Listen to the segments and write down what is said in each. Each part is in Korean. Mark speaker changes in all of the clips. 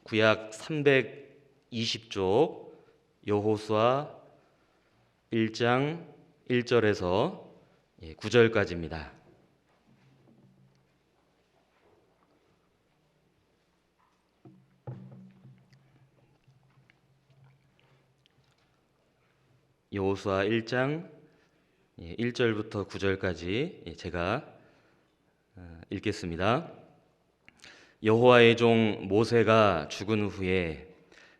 Speaker 1: 구약 320쪽 여호수아 1장 1절에서 9절까지입니다. 여호수아 1장 1절부터 9절까지 제가 읽겠습니다. 여호와의 종 모세가 죽은 후에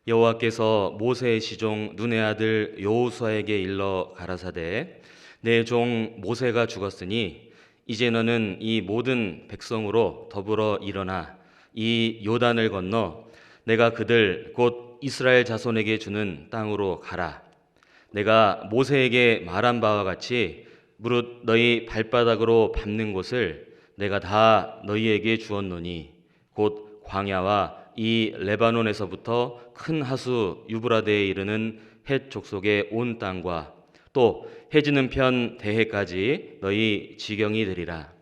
Speaker 1: 여호와께서 모세의 시종 눈의 아들 여호수아에게 일러 가라사대 내 종 모세가 죽었으니 이제 너는 이 모든 백성으로 더불어 일어나 이 요단을 건너 내가 그들 곧 이스라엘 자손에게 주는 땅으로 가라. 내가 모세에게 말한 바와 같이 무릇 너희 발바닥으로 밟는 곳을 내가 다 너희에게 주었노니 곧 광야와 이 레바논에서부터 큰 하수 유브라데에 이르는 헷 족속의 온 땅과 또 해지는 편 대해까지 너희 지경이 되리라.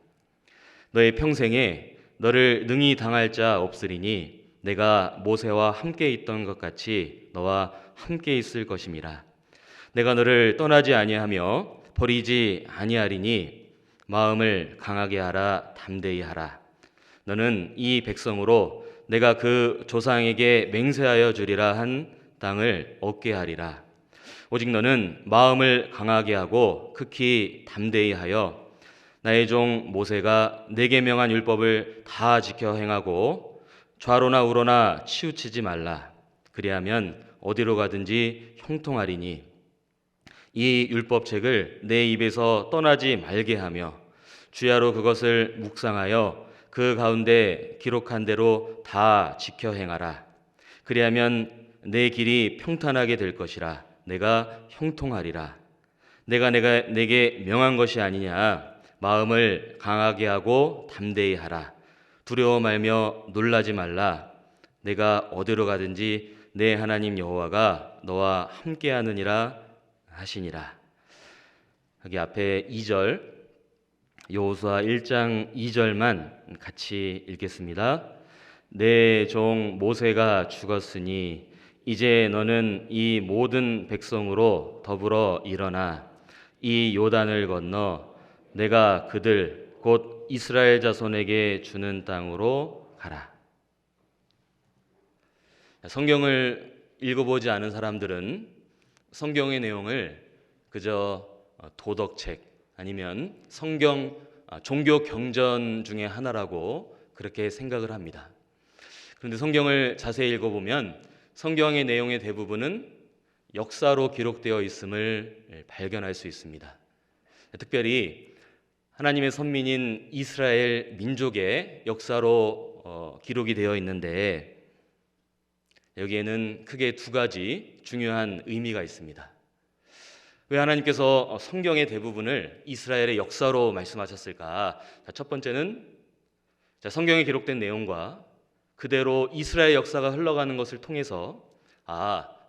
Speaker 1: 너의 평생에 너를 능히 당할 자 없으리니 내가 모세와 함께 있던 것 같이 너와 함께 있을 것임이라. 내가 너를 떠나지 아니하며 버리지 아니하리니 마음을 강하게 하라. 담대히 하라. 너는 이 백성으로 내가 그 조상에게 맹세하여 주리라 한 땅을 얻게 하리라. 오직 너는 마음을 강하게 하고 극히 담대히 하여 나의 종 모세가 내게 명한 율법을 다 지켜 행하고 좌로나 우로나 치우치지 말라. 그리하면 어디로 가든지 형통하리니 이 율법책을 내 입에서 떠나지 말게 하며 주야로 그것을 묵상하여 그 가운데 기록한 대로 다 지켜 행하라. 그리하면 내 길이 평탄하게 될 것이라. 내가 형통하리라. 내가 내게 명한 것이 아니냐. 마음을 강하게 하고 담대히 하라. 두려워 말며 놀라지 말라. 내가 어디로 가든지 내 하나님 여호와가 너와 함께하느니라 하시니라. 여기 앞에 2절 여호수아 1장 2절만 같이 읽겠습니다. 내 종 모세가 죽었으니 이제 너는 이 모든 백성으로 더불어 일어나 이 요단을 건너 내가 그들 곧 이스라엘 자손에게 주는 땅으로 가라. 성경을 읽어보지 않은 사람들은 성경의 내용을 그저 도덕책 아니면 성경 종교 경전 중에 하나라고 그렇게 생각을 합니다. 그런데 성경을 자세히 읽어보면 성경의 내용의 대부분은 역사로 기록되어 있음을 발견할 수 있습니다. 특별히 하나님의 선민인 이스라엘 민족의 역사로 기록이 되어 있는데 여기에는 크게 두 가지 중요한 의미가 있습니다. 왜 하나님께서 성경의 대부분을 이스라엘의 역사로 말씀하셨을까? 첫 번째는 성경에 기록된 내용과 그대로 이스라엘 역사가 흘러가는 것을 통해서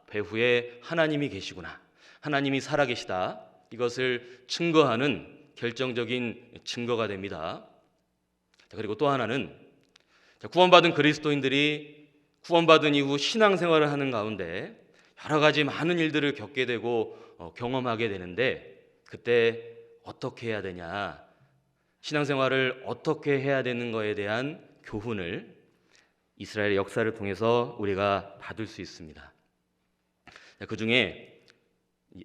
Speaker 1: 배후에 하나님이 계시구나, 하나님이 살아계시다, 이것을 증거하는 결정적인 증거가 됩니다. 그리고 또 하나는 구원받은 그리스도인들이 구원받은 이후 신앙생활을 하는 가운데 여러 가지 많은 일들을 겪게 되고 경험하게 되는데 그때 어떻게 해야 되냐, 신앙생활을 어떻게 해야 되는 거에 대한 교훈을 이스라엘의 역사를 통해서 우리가 받을 수 있습니다. 그 중에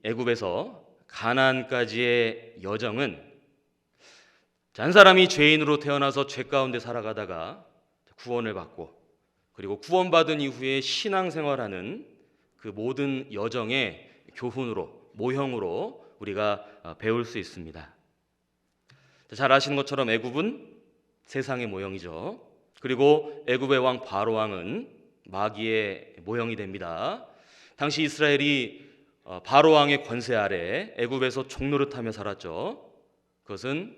Speaker 1: 애굽에서 가나안까지의 여정은 한 사람이 죄인으로 태어나서 죄 가운데 살아가다가 구원을 받고 그리고 구원받은 이후에 신앙생활하는 그 모든 여정의 교훈으로, 모형으로 우리가 배울 수 있습니다. 잘 아시는 것처럼 애굽은 세상의 모형이죠. 그리고 애굽의 왕 바로 왕은 마귀의 모형이 됩니다. 당시 이스라엘이 바로 왕의 권세 아래 애굽에서 종노릇하며 살았죠. 그것은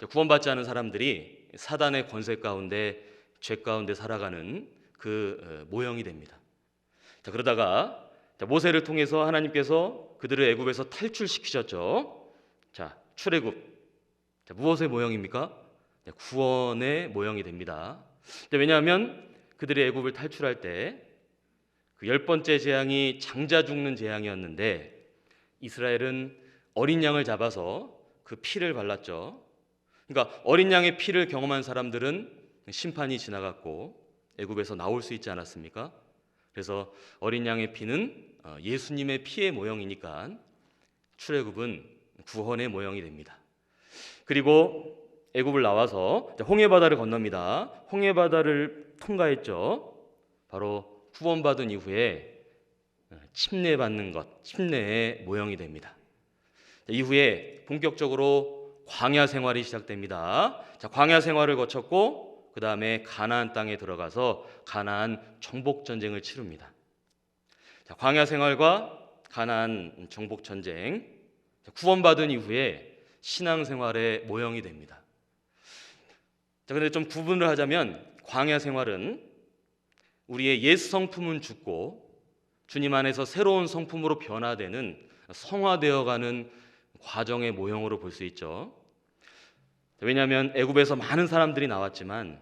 Speaker 1: 구원받지 않은 사람들이 사단의 권세 가운데, 죄 가운데 살아가는 그 모형이 됩니다. 그러다가 모세를 통해서 하나님께서 그들을 애굽에서 탈출시키셨죠. 출애굽, 무엇의 모형입니까? 구원의 모형이 됩니다. 왜냐하면 그들이 애굽을 탈출할 때 그 10번째 재앙이 장자 죽는 재앙이었는데 이스라엘은 어린 양을 잡아서 그 피를 발랐죠. 그러니까 어린 양의 피를 경험한 사람들은 심판이 지나갔고 애굽에서 나올 수 있지 않았습니까? 그래서 어린 양의 피는 예수님의 피의 모형이니까 출애굽은 구원의 모형이 됩니다. 그리고 애굽을 나와서 홍해바다를 건넙니다. 홍해바다를 통과했죠. 바로 구원받은 이후에 침례받는 것, 침례의 모형이 됩니다. 이후에 본격적으로 광야 생활이 시작됩니다. 자, 광야 생활을 거쳤고 그 다음에 가나안 땅에 들어가서 가나안 정복 전쟁을 치릅니다. 자, 광야 생활과 가나안 정복 전쟁, 구원받은 이후에 신앙 생활의 모형이 됩니다. 자, 근데 좀 구분을 하자면 광야 생활은 우리의 옛 성품은 죽고 주님 안에서 새로운 성품으로 변화되는 성화되어가는 과정의 모형으로 볼 수 있죠. 왜냐하면 애굽에서 많은 사람들이 나왔지만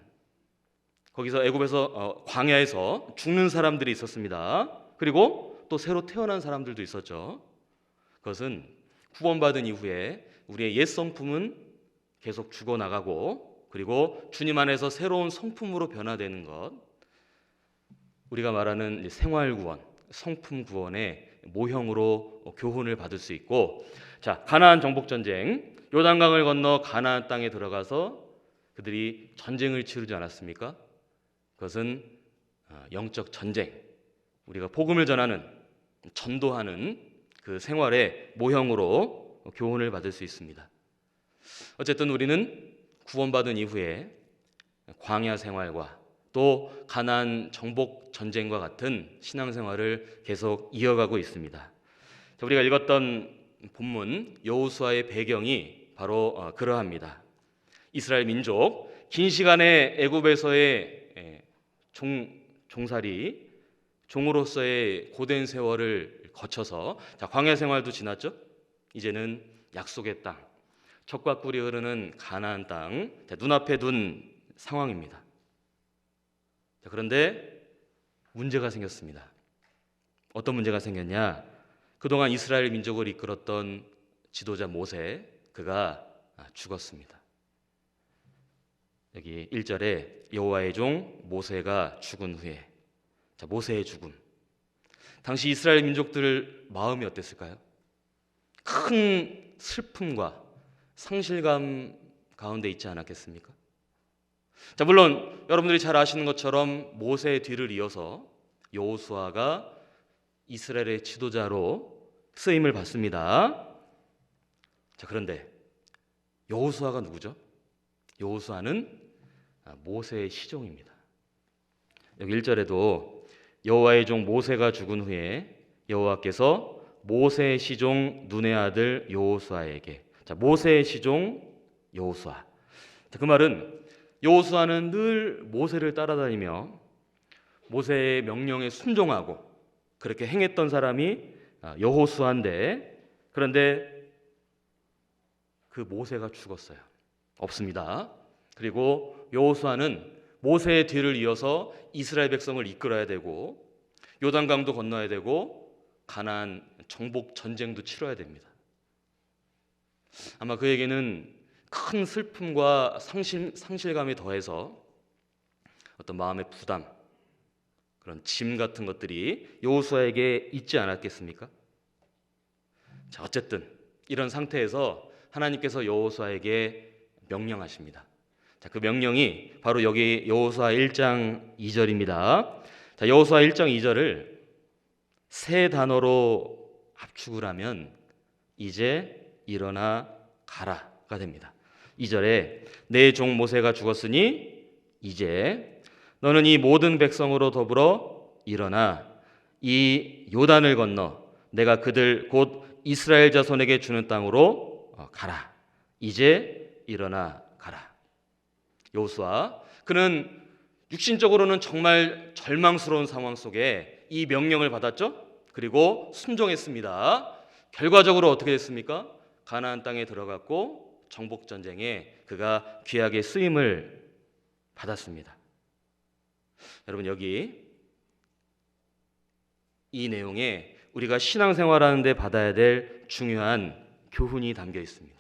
Speaker 1: 거기서 애굽에서 광야에서 죽는 사람들이 있었습니다. 그리고 또 새로 태어난 사람들도 있었죠. 그것은 구원받은 이후에 우리의 옛 성품은 계속 죽어나가고 그리고 주님 안에서 새로운 성품으로 변화되는 것, 우리가 말하는 생활구원, 성품구원의 모형으로 교훈을 받을 수 있고, 자, 가나안 정복전쟁, 요단강을 건너 가나안 땅에 들어가서 그들이 전쟁을 치르지 않았습니까? 그것은 영적 전쟁, 우리가 복음을 전하는, 전도하는 그 생활의 모형으로 교훈을 받을 수 있습니다. 어쨌든 우리는 구원받은 이후에 광야 생활과 또 가나안 정복 전쟁과 같은 신앙생활을 계속 이어가고 있습니다. 우리가 읽었던 본문 여호수아의 배경이 바로 그러합니다. 이스라엘 민족 긴 시간의 애굽에서의 종살이, 종으로서의 고된 세월을 거쳐서 광야 생활도 지났죠. 이제는 약속의 땅, 젖과 꿀이 흐르는 가나안 땅 눈앞에 둔 상황입니다. 그런데 문제가 생겼습니다. 어떤 문제가 생겼냐? 그동안 이스라엘 민족을 이끌었던 지도자 모세, 그가 죽었습니다. 여기 1절에 여호와의 종 모세가 죽은 후에, 자, 모세의 죽음. 당시 이스라엘 민족들 마음이 어땠을까요? 큰 슬픔과 상실감 가운데 있지 않았겠습니까? 자, 물론 여러분들이 잘 아시는 것처럼 모세의 뒤를 이어서 여호수아가 이스라엘의 지도자로 쓰임을 받습니다. 자, 그런데 여호수아가 누구죠? 여호수아는 모세의 시종입니다. 여기 1절에도 여호와의 종 모세가 죽은 후에 여호와께서 모세의 시종 눈의 아들 여호수아에게, 자, 모세의 시종 여호수아. 자, 그 말은 여호수아는 늘 모세를 따라다니며 모세의 명령에 순종하고 그렇게 행했던 사람이 여호수아인데, 그런데 그 모세가 죽었어요. 없습니다. 그리고 여호수아는 모세의 뒤를 이어서 이스라엘 백성을 이끌어야 되고 요단강도 건너야 되고 가나안 정복 전쟁도 치러야 됩니다. 아마 그에게는 큰 슬픔과 상실감이 더해서 어떤 마음의 부담, 그런 짐 같은 것들이 여호수아에게 있지 않았겠습니까? 자, 어쨌든 이런 상태에서 하나님께서 여호수아에게 명령하십니다. 자, 그 명령이 바로 여기 여호수아 1장 2절입니다. 자, 여호수아 1장 2절을 세 단어로 압축을 하면 이제 일어나 가라가 됩니다. 2절에 내 종 모세가 죽었으니 이제 너는 이 모든 백성으로 더불어 일어나 이 요단을 건너 내가 그들 곧 이스라엘 자손에게 주는 땅으로 가라. 이제 일어나 가라. 여호수아, 그는 육신적으로는 정말 절망스러운 상황 속에 이 명령을 받았죠. 그리고 순종했습니다. 결과적으로 어떻게 됐습니까? 가나안 땅에 들어갔고 정복 전쟁에 그가 귀하게 쓰임을 받았습니다. 여러분, 여기 이 내용에 우리가 신앙생활하는 데 받아야 될 중요한 교훈이 담겨 있습니다.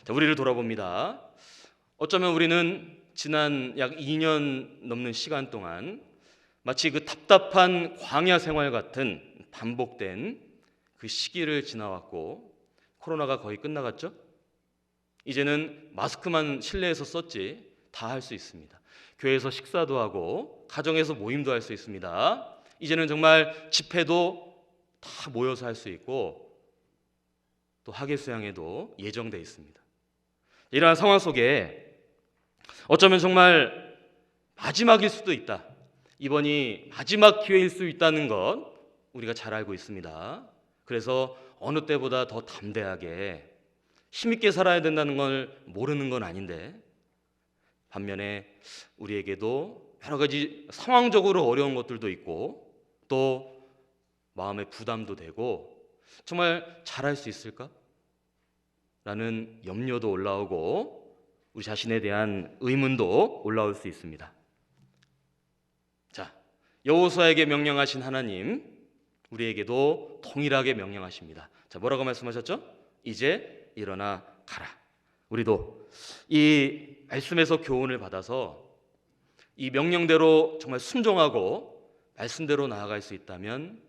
Speaker 1: 자, 우리를 돌아봅니다. 어쩌면 우리는 지난 약 2년 넘는 시간 동안 마치 그 답답한 광야 생활 같은 반복된 그 시기를 지나왔고, 코로나가 거의 끝나갔죠? 이제는 마스크만 실내에서 썼지 다 할 수 있습니다. 교회에서 식사도 하고 가정에서 모임도 할 수 있습니다. 이제는 정말 집회도 다 모여서 할 수 있고 또 학예 수양회도 예정돼 있습니다. 이러한 상황 속에 어쩌면 정말 마지막일 수도 있다, 이번이 마지막 기회일 수 있다는 것 우리가 잘 알고 있습니다. 그래서 어느 때보다 더 담대하게 힘있게 살아야 된다는 걸 모르는 건 아닌데, 반면에 우리에게도 여러 가지 상황적으로 어려운 것들도 있고 또 마음의 부담도 되고 정말 잘할 수 있을까? 라는 염려도 올라오고 우리 자신에 대한 의문도 올라올 수 있습니다. 자, 여호수아에게 명령하신 하나님, 우리에게도 동일하게 명령하십니다. 자, 뭐라고 말씀하셨죠? 이제 일어나 가라. 우리도 이 말씀에서 교훈을 받아서 이 명령대로 정말 순종하고 말씀대로 나아갈 수 있다면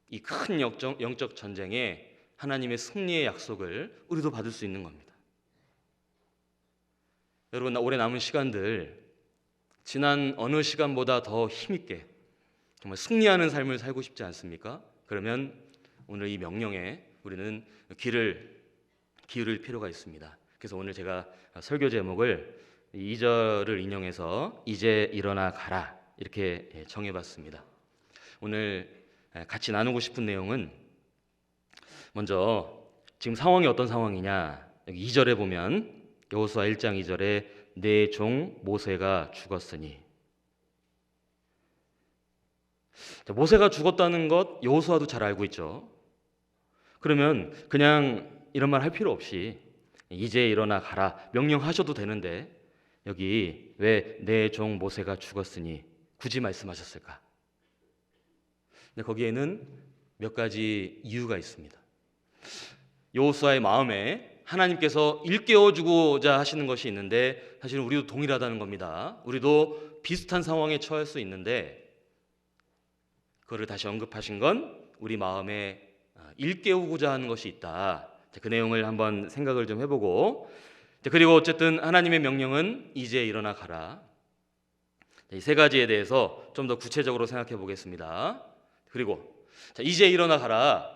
Speaker 1: 이 큰 영적 전쟁에 하나님의 승리의 약속을 우리도 받을 수 있는 겁니다. 여러분, 올해 남은 시간들 지난 어느 시간보다 더 힘있게 정말 승리하는 삶을 살고 싶지 않습니까? 그러면 오늘 이 명령에 우리는 귀를 기울일 필요가 있습니다. 그래서 오늘 제가 설교 제목을 2절을 인용해서 이제 일어나 가라 이렇게 정해봤습니다. 오늘 같이 나누고 싶은 내용은 먼저 지금 상황이 어떤 상황이냐, 여기 2절에 보면 여호수아 1장 2절에 내 종 모세가 죽었으니, 모세가 죽었다는 것 여호수아도 잘 알고 있죠. 그러면 그냥 이런 말 할 필요 없이 이제 일어나 가라 명령하셔도 되는데 여기 왜 내 종 모세가 죽었으니 굳이 말씀하셨을까? 근데 거기에는 몇 가지 이유가 있습니다. 여호수아의 마음에 하나님께서 일깨워주고자 하시는 것이 있는데 사실은 우리도 동일하다는 겁니다. 우리도 비슷한 상황에 처할 수 있는데 그거를 다시 언급하신 건 우리 마음에 일깨우고자 하는 것이 있다. 그 내용을 한번 생각을 좀 해보고, 그리고 어쨌든 하나님의 명령은 이제 일어나 가라. 이 세 가지에 대해서 좀 더 구체적으로 생각해 보겠습니다. 그리고 이제 일어나 가라,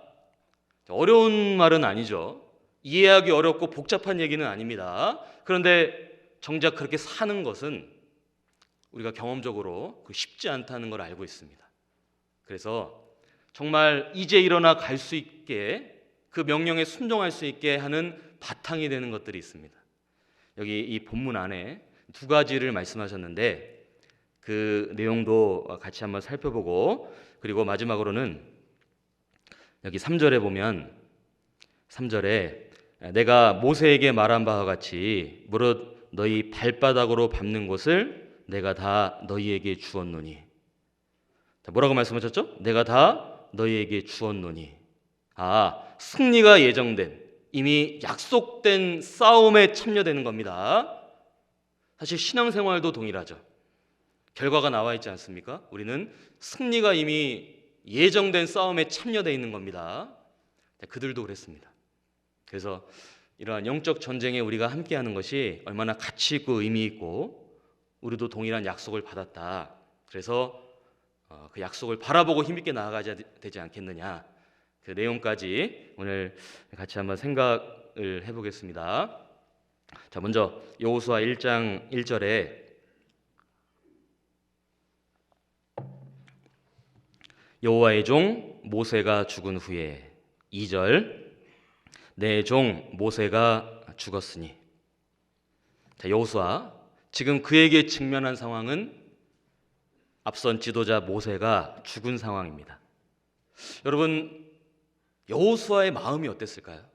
Speaker 1: 어려운 말은 아니죠. 이해하기 어렵고 복잡한 얘기는 아닙니다. 그런데 정작 그렇게 사는 것은 우리가 경험적으로 쉽지 않다는 걸 알고 있습니다. 그래서 정말 이제 일어나 갈 수 있게, 그 명령에 순종할 수 있게 하는 바탕이 되는 것들이 있습니다. 여기 이 본문 안에 두 가지를 말씀하셨는데 그 내용도 같이 한번 살펴보고, 그리고 마지막으로는 여기 3절에 보면 3절에 내가 모세에게 말한 바와 같이 무릇 너희 발바닥으로 밟는 곳을 내가 다 너희에게 주었노니. 뭐라고 말씀하셨죠? 내가 다 너희에게 주었노니. 승리가 예정된, 이미 약속된 싸움에 참여되는 겁니다. 사실 신앙생활도 동일하죠. 결과가 나와 있지 않습니까? 우리는 승리가 이미 예정된 싸움에 참여되어 있는 겁니다. 그들도 그랬습니다. 그래서 이러한 영적 전쟁에 우리가 함께하는 것이 얼마나 가치 있고 의미 있고 우리도 동일한 약속을 받았다. 그래서 그 약속을 바라보고 힘있게 나아가야 되지 않겠느냐, 그 내용까지 오늘 같이 한번 생각을 해보겠습니다. 자, 먼저 여호수아 1장 1절에 여호와의 종 모세가 죽은 후에, 2절 내 종 모세가 죽었으니. 자, 여호수아 지금 그에게 직면한 상황은 앞선 지도자 모세가 죽은 상황입니다. 여러분, 여호수아의 마음이 어땠을까요?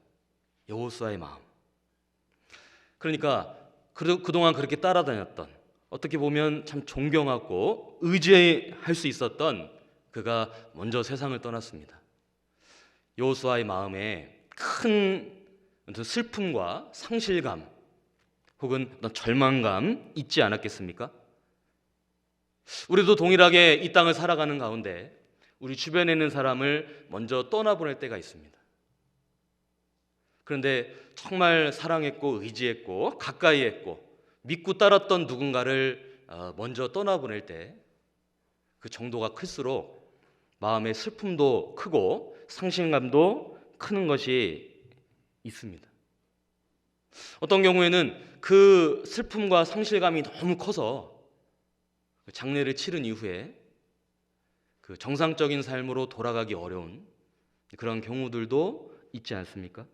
Speaker 1: 여호수아의 마음. 그러니까 그동안 그렇게 따라다녔던, 어떻게 보면 참 존경하고 의지할 수 있었던 그가 먼저 세상을 떠났습니다. 여호수아의 마음에 큰 슬픔과 상실감 혹은 어떤 절망감 있지 않았겠습니까? 우리도 동일하게 이 땅을 살아가는 가운데 우리 주변에 있는 사람을 먼저 떠나보낼 때가 있습니다. 그런데 정말 사랑했고 의지했고 가까이 했고 믿고 따랐던 누군가를 먼저 떠나보낼 때 그 정도가 클수록 마음의 슬픔도 크고 상실감도 크는 것이 있습니다. 어떤 경우에는 그 슬픔과 상실감이 너무 커서 장례를 치른 이후에 그 정상적인 삶으로 돌아가기 어려운 그런 경우들도 있지 않습니까?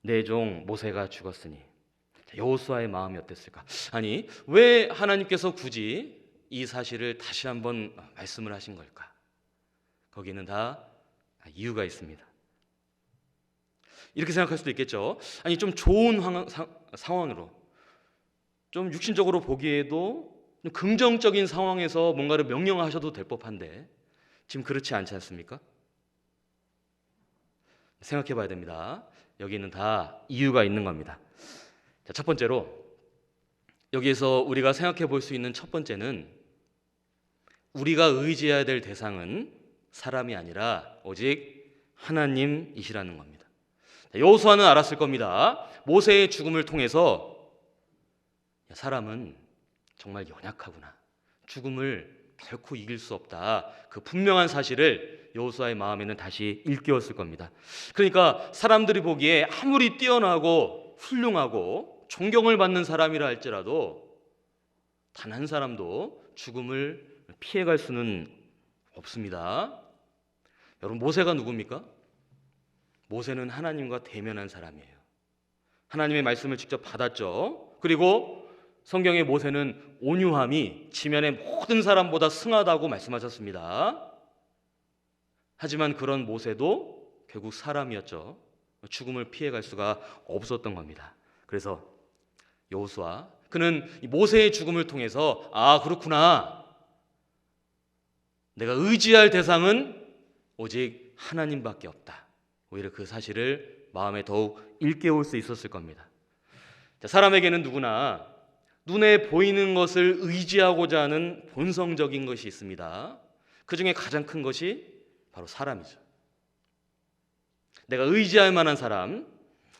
Speaker 1: 내 종 모세가 죽었으니 여호수아의 마음이 어땠을까? 아니, 왜 하나님께서 굳이 이 사실을 다시 한번 말씀을 하신 걸까? 거기는 다 이유가 있습니다. 이렇게 생각할 수도 있겠죠. 아니, 좀 좋은 상황으로 좀 육신적으로 보기에도 좀 긍정적인 상황에서 뭔가를 명령하셔도 될 법한데 지금 그렇지 않지 않습니까? 생각해 봐야 됩니다. 여기는 다 이유가 있는 겁니다. 자, 첫 번째로 여기에서 우리가 생각해 볼 수 있는 첫 번째는 우리가 의지해야 될 대상은 사람이 아니라 오직 하나님이시라는 겁니다. 여호수아는 알았을 겁니다. 모세의 죽음을 통해서 사람은 정말 연약하구나. 죽음을 결코 이길 수 없다. 그 분명한 사실을 여호수아의 마음에는 다시 일깨웠을 겁니다. 그러니까 사람들이 보기에 아무리 뛰어나고 훌륭하고 존경을 받는 사람이라 할지라도 단 한 사람도 죽음을 피해갈 수는 없습니다. 여러분, 모세가 누굽니까? 모세는 하나님과 대면한 사람이에요. 하나님의 말씀을 직접 받았죠. 그리고 성경의 모세는 온유함이 지면의 모든 사람보다 승하다고 말씀하셨습니다. 하지만 그런 모세도 결국 사람이었죠. 죽음을 피해갈 수가 없었던 겁니다. 그래서 여호수아, 그는 모세의 죽음을 통해서 그렇구나, 내가 의지할 대상은 오직 하나님밖에 없다. 오히려 그 사실을 마음에 더욱 일깨울 수 있었을 겁니다. 자, 사람에게는 누구나 눈에 보이는 것을 의지하고자 하는 본성적인 것이 있습니다. 그 중에 가장 큰 것이 바로 사람이죠. 내가 의지할 만한 사람,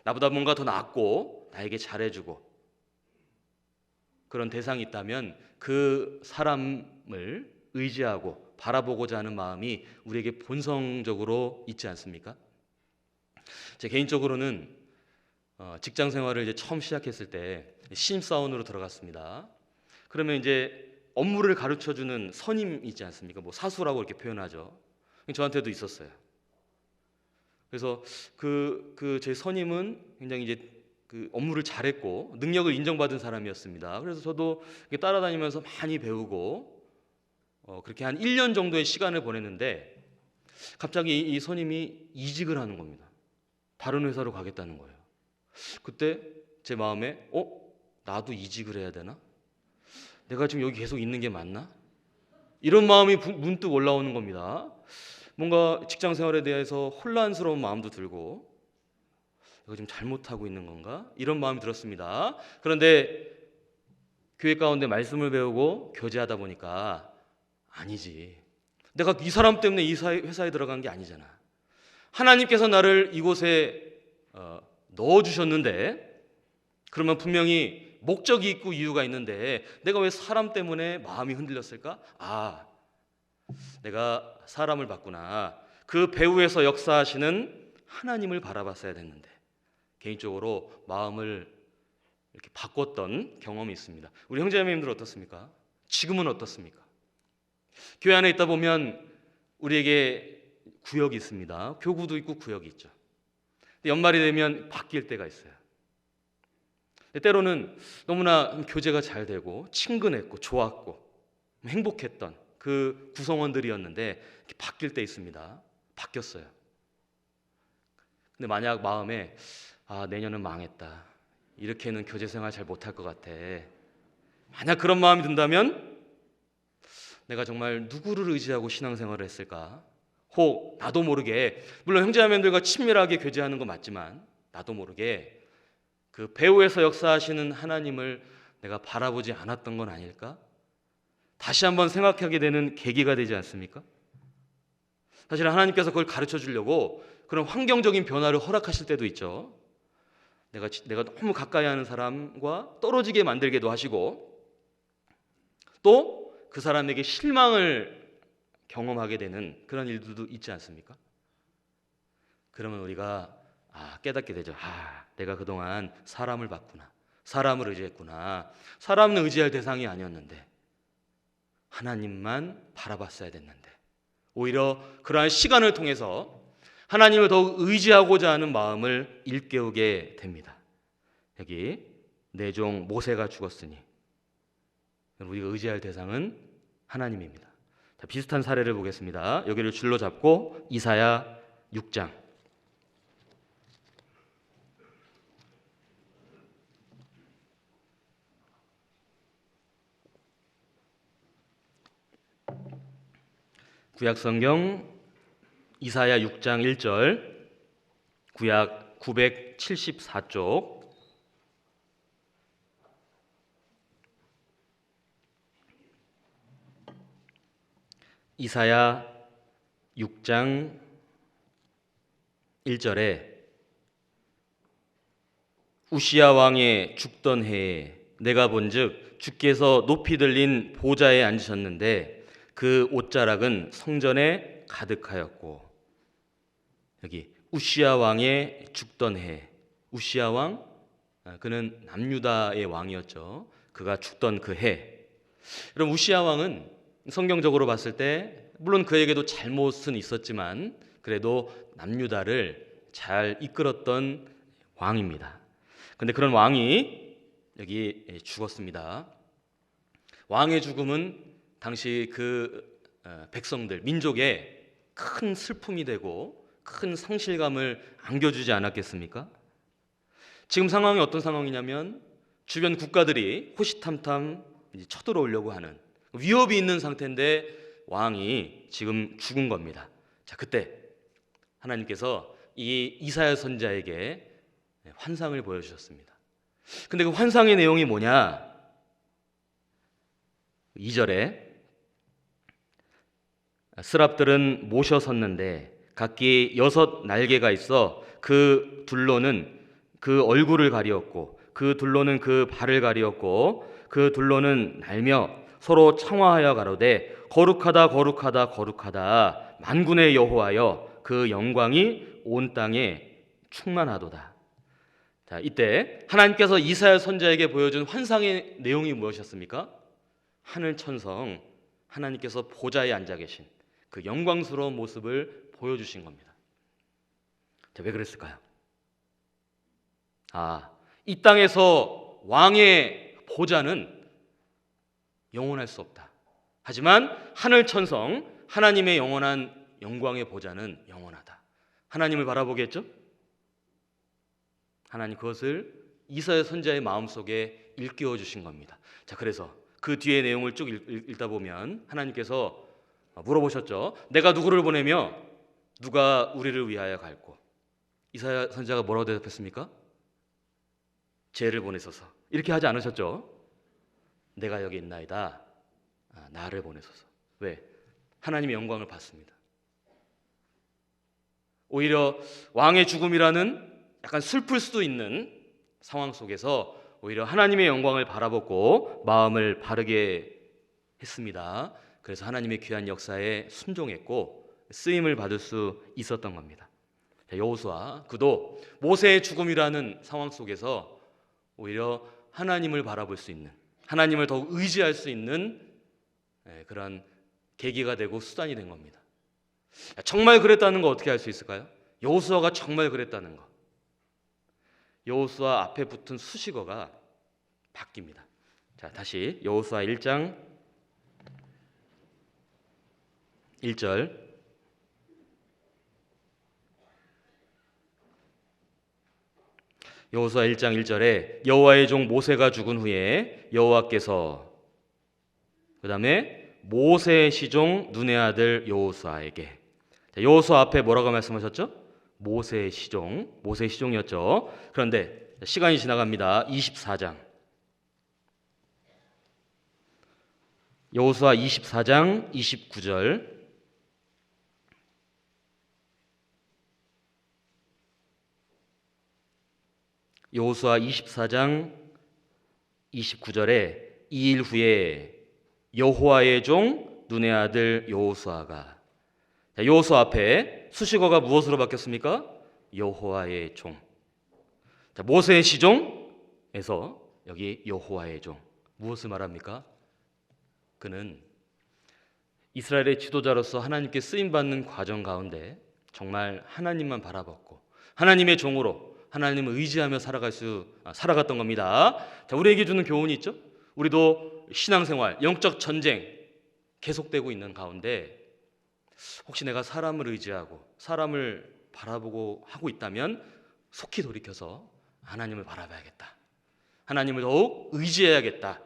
Speaker 1: 나보다 뭔가 더 낫고 나에게 잘해주고 그런 대상이 있다면 그 사람을 의지하고 바라보고자 하는 마음이 우리에게 본성적으로 있지 않습니까? 제 개인적으로는 직장 생활을 이제 처음 시작했을 때 신입사원으로 들어갔습니다. 그러면 이제 업무를 가르쳐주는 선임 있지 않습니까? 뭐 사수라고 이렇게 표현하죠. 저한테도 있었어요. 그래서 제 선임은 굉장히 이제 그 업무를 잘했고 능력을 인정받은 사람이었습니다. 그래서 저도 따라다니면서 많이 배우고 그렇게 한 1년 정도의 시간을 보냈는데 갑자기 이 선임이 이직을 하는 겁니다. 다른 회사로 가겠다는 거예요. 그때 제 마음에 나도 이직을 해야 되나? 내가 지금 여기 계속 있는 게 맞나? 이런 마음이 문득 올라오는 겁니다. 뭔가 직장 생활에 대해서 혼란스러운 마음도 들고 이거 지금 잘못하고 있는 건가? 이런 마음이 들었습니다. 그런데 교회 가운데 말씀을 배우고 교제하다 보니까 아니지, 내가 이 사람 때문에 이 회사에 들어간 게 아니잖아. 하나님께서 나를 이곳에 넣어주셨는데 그러면 분명히 목적이 있고 이유가 있는데 내가 왜 사람 때문에 마음이 흔들렸을까? 내가 사람을 봤구나. 그 배후에서 역사하시는 하나님을 바라봤어야 됐는데 개인적으로 마음을 이렇게 바꿨던 경험이 있습니다. 우리 형제자매님들 어떻습니까? 지금은 어떻습니까? 교회 안에 있다 보면 우리에게 구역이 있습니다. 교구도 있고 구역이 있죠. 근데 연말이 되면 바뀔 때가 있어요. 때로는 너무나 교제가 잘 되고 친근했고 좋았고 행복했던 그 구성원들이었는데 바뀔 때 있습니다. 바뀌었어요. 근데 만약 마음에 내년은 망했다, 이렇게는 교제 생활 잘 못할 것 같아. 만약 그런 마음이 든다면 내가 정말 누구를 의지하고 신앙생활을 했을까? 혹 나도 모르게, 물론 형제자매들과 친밀하게 교제하는 거 맞지만 나도 모르게 그 배후에서 역사하시는 하나님을 내가 바라보지 않았던 건 아닐까? 다시 한번 생각하게 되는 계기가 되지 않습니까? 사실 하나님께서 그걸 가르쳐 주려고 그런 환경적인 변화를 허락하실 때도 있죠. 내가 너무 가까이 하는 사람과 떨어지게 만들기도 하시고, 또 그 사람에게 실망을 경험하게 되는 그런 일들도 있지 않습니까? 그러면 우리가 깨닫게 되죠. 내가 그동안 사람을 봤구나. 사람을 의지했구나. 사람은 의지할 대상이 아니었는데 하나님만 바라봤어야 됐는데, 오히려 그러한 시간을 통해서 하나님을 더욱 의지하고자 하는 마음을 일깨우게 됩니다. 여기 내 종 모세가 죽었으니 우리가 의지할 대상은 하나님입니다. 자, 비슷한 사례를 보겠습니다. 여기를 줄로 잡고 이사야 6장. 구약 성경 이사야 6장 1절, 구약 974쪽. 이사야 6장 1절에 우시야 왕의 죽던 해에 내가 본즉 주께서 높이 들린 보좌에 앉으셨는데 그 옷자락은 성전에 가득하였고, 여기 우시야 왕의 죽던 해, 우시야 왕, 그는 남유다의 왕이었죠. 그가 죽던 그 해. 그럼 우시야 왕은 성경적으로 봤을 때 물론 그에게도 잘못은 있었지만 그래도 남유다를 잘 이끌었던 왕입니다. 근데 그런 왕이 여기 죽었습니다. 왕의 죽음은 당시 그 백성들, 민족에 큰 슬픔이 되고 큰 상실감을 안겨주지 않았겠습니까? 지금 상황이 어떤 상황이냐면 주변 국가들이 호시탐탐 쳐들어오려고 하는 위협이 있는 상태인데 왕이 지금 죽은 겁니다. 자, 그때 하나님께서 이 이사야 선지자에게 환상을 보여주셨습니다. 근데 그 환상의 내용이 뭐냐? 2절에 스랍들은 모셔 섰는데 각기 6 날개가 있어 그 둘로는 그 얼굴을 가리었고 그 둘로는 그 발을 가리었고 그 둘로는 날며 서로 청하하여 가로되 거룩하다 거룩하다 거룩하다 만군의 여호와여 그 영광이 온 땅에 충만하도다. 자, 이때 하나님께서 이사야 선지자에게 보여준 환상의 내용이 무엇이었습니까? 하늘 천성 하나님께서 보좌에 앉아 계신 그 영광스러운 모습을 보여주신 겁니다. 자, 왜 그랬을까요? 이 땅에서 왕의 보좌는 영원할 수 없다. 하지만 하늘 천성 하나님의 영원한 영광의 보좌는 영원하다. 하나님을 바라보겠죠? 하나님 그것을 이사야 선지자의 마음속에 일깨워 주신 겁니다. 자, 그래서 그 뒤의 내용을 쭉 읽다 보면 하나님께서 물어보셨죠. 내가 누구를 보내며 누가 우리를 위하여 갈고? 이사야 선지자가 뭐라고 대답했습니까? 쟤를 보내소서. 이렇게 하지 않으셨죠? 내가 여기 있나이다. 나를 보내소서. 왜? 하나님의 영광을 받습니다. 오히려 왕의 죽음이라는 약간 슬플 수도 있는 상황 속에서 오히려 하나님의 영광을 바라보고 마음을 바르게 했습니다. 그래서 하나님의 귀한 역사에 순종했고 쓰임을 받을 수 있었던 겁니다. 여호수아 그도 모세의 죽음이라는 상황 속에서 오히려 하나님을 바라볼 수 있는, 하나님을 더욱 의지할 수 있는 그런 계기가 되고 수단이 된 겁니다. 정말 그랬다는 거 어떻게 알 수 있을까요? 여호수아가 정말 그랬다는 거. 여호수아 앞에 붙은 수식어가 바뀝니다. 자, 다시 여호수아 1장 1절 여호수아 1장 1절에 여호와의 종 모세가 죽은 후에 여호와께서 그다음에 모세의 시종 눈의 아들 여호수아에게, 여호수아 앞에 뭐라고 말씀하셨죠? 모세의 시종이었죠. 그런데 시간이 지나갑니다. 24장 여호수아 24장 29절 여호수아 24장 29절에 이 일 후에 여호와의 종 눈의 아들 여호수아가, 여호수아 앞에 수식어가 무엇으로 바뀌었습니까? 여호와의 종. 모세의 시종에서 여기 여호와의 종. 무엇을 말합니까? 그는 이스라엘의 지도자로서 하나님께 쓰임받는 과정 가운데 정말 하나님만 바라봤고 하나님의 종으로 하나님을 의지하며 살아갔던 겁니다. 자, 우리에게 주는 교훈이 있죠. 우리도 신앙생활, 영적 전쟁 계속되고 있는 가운데 혹시 내가 사람을 의지하고 사람을 바라보고 하고 있다면 속히 돌이켜서 하나님을 바라봐야겠다. 하나님을 더욱 의지해야겠다.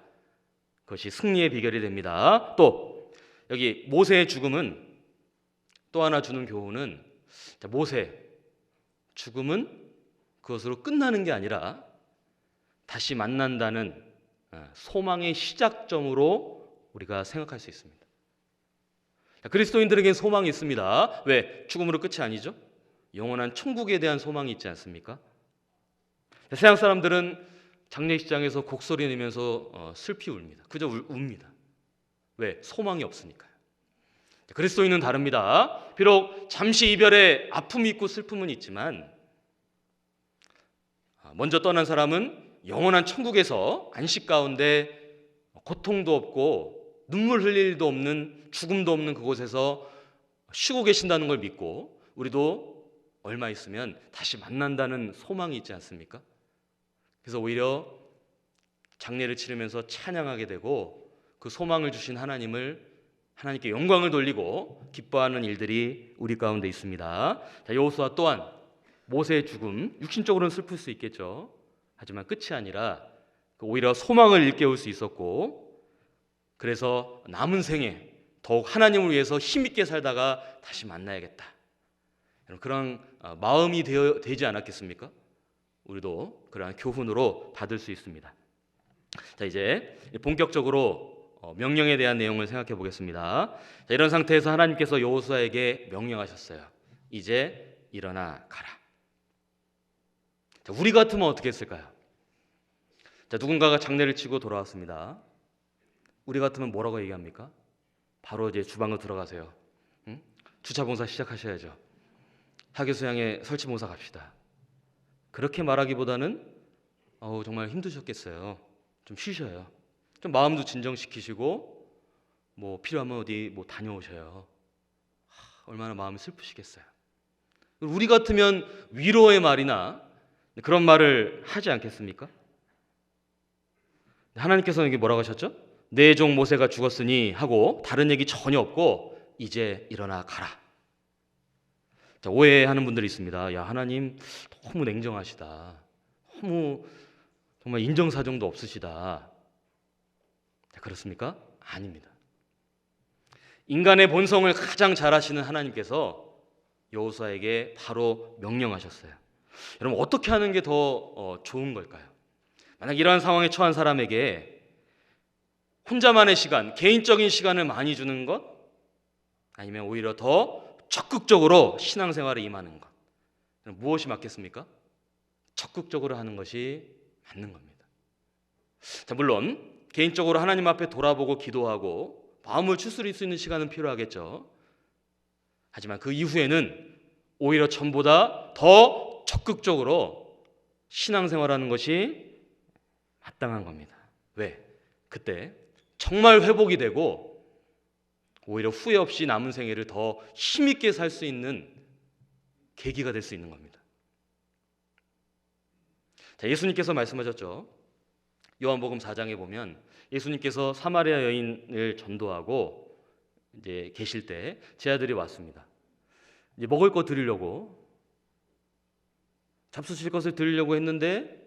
Speaker 1: 그것이 승리의 비결이 됩니다. 또 여기 모세의 죽음은 또 하나 주는 교훈은, 모세 죽음은 그것으로 끝나는 게 아니라 다시 만난다는 소망의 시작점으로 우리가 생각할 수 있습니다. 그리스도인들에겐 소망이 있습니다. 왜? 죽음으로 끝이 아니죠. 영원한 천국에 대한 소망이 있지 않습니까? 세상 사람들은 장례식장에서 곡소리 내면서 슬피 웁니다. 그저 웁니다. 왜? 소망이 없으니까요. 그리스도인은 다릅니다. 비록 잠시 이별의 아픔이 있고 슬픔은 있지만 먼저 떠난 사람은 영원한 천국에서 안식 가운데 고통도 없고 눈물 흘릴 일도 없는, 죽음도 없는 그곳에서 쉬고 계신다는 걸 믿고 우리도 얼마 있으면 다시 만난다는 소망이 있지 않습니까? 그래서 오히려 장례를 치르면서 찬양하게 되고 그 소망을 주신 하나님께 영광을 돌리고 기뻐하는 일들이 우리 가운데 있습니다. 여호수아 또한 모세의 죽음, 육신적으로는 슬플 수 있겠죠. 하지만 끝이 아니라 오히려 소망을 일깨울 수 있었고, 그래서 남은 생에 더욱 하나님을 위해서 힘있게 살다가 다시 만나야겠다, 그런 마음이 되지 않았겠습니까? 우리도 그러한 교훈으로 받을 수 있습니다. 자, 이제 본격적으로 명령에 대한 내용을 생각해 보겠습니다. 자, 이런 상태에서 하나님께서 여호수아에게 명령하셨어요. 이제 일어나 가라. 자, 우리 같으면 어떻게 했을까요? 자, 누군가가 장례를 치고 돌아왔습니다. 우리 같으면 뭐라고 얘기합니까? 바로 이제 주방으로 들어가세요. 응? 주차 봉사 시작하셔야죠. 하계수양에 설치 봉사 갑시다. 그렇게 말하기보다는 정말 힘드셨겠어요. 좀 쉬셔요. 좀 마음도 진정시키시고 필요하면 어디 다녀오셔요. 얼마나 마음이 슬프시겠어요. 우리 같으면 위로의 말이나 그런 말을 하지 않겠습니까? 하나님께서는 이게 뭐라고 하셨죠? 내 종 모세가 죽었으니 하고 다른 얘기 전혀 없고 이제 일어나 가라. 자, 오해하는 분들이 있습니다. 야, 하나님 너무 냉정하시다. 너무 정말 인정사정도 없으시다. 자, 그렇습니까? 아닙니다. 인간의 본성을 가장 잘 아시는 하나님께서 여호수아에게 바로 명령하셨어요. 여러분, 어떻게 하는 게 더 좋은 걸까요? 만약 이러한 상황에 처한 사람에게 혼자만의 시간, 개인적인 시간을 많이 주는 것, 아니면 오히려 더 적극적으로 신앙생활에 임하는 것, 무엇이 맞겠습니까? 적극적으로 하는 것이 맞는 겁니다. 자, 물론 개인적으로 하나님 앞에 돌아보고 기도하고 마음을 추스릴 수 있는 시간은 필요하겠죠. 하지만 그 이후에는 오히려 전보다 더 적극적으로 신앙생활하는 것이 마땅한 겁니다. 왜? 그때 정말 회복이 되고 오히려 후회 없이 남은 생애를 더 힘있게 살 수 있는 계기가 될 수 있는 겁니다. 자, 예수님께서 말씀하셨죠. 요한복음 4장에 보면 예수님께서 사마리아 여인을 전도하고 이제 계실 때 제 아들이 왔습니다. 이제 먹을 거 드리려고 잡수실 것을 드리려고 했는데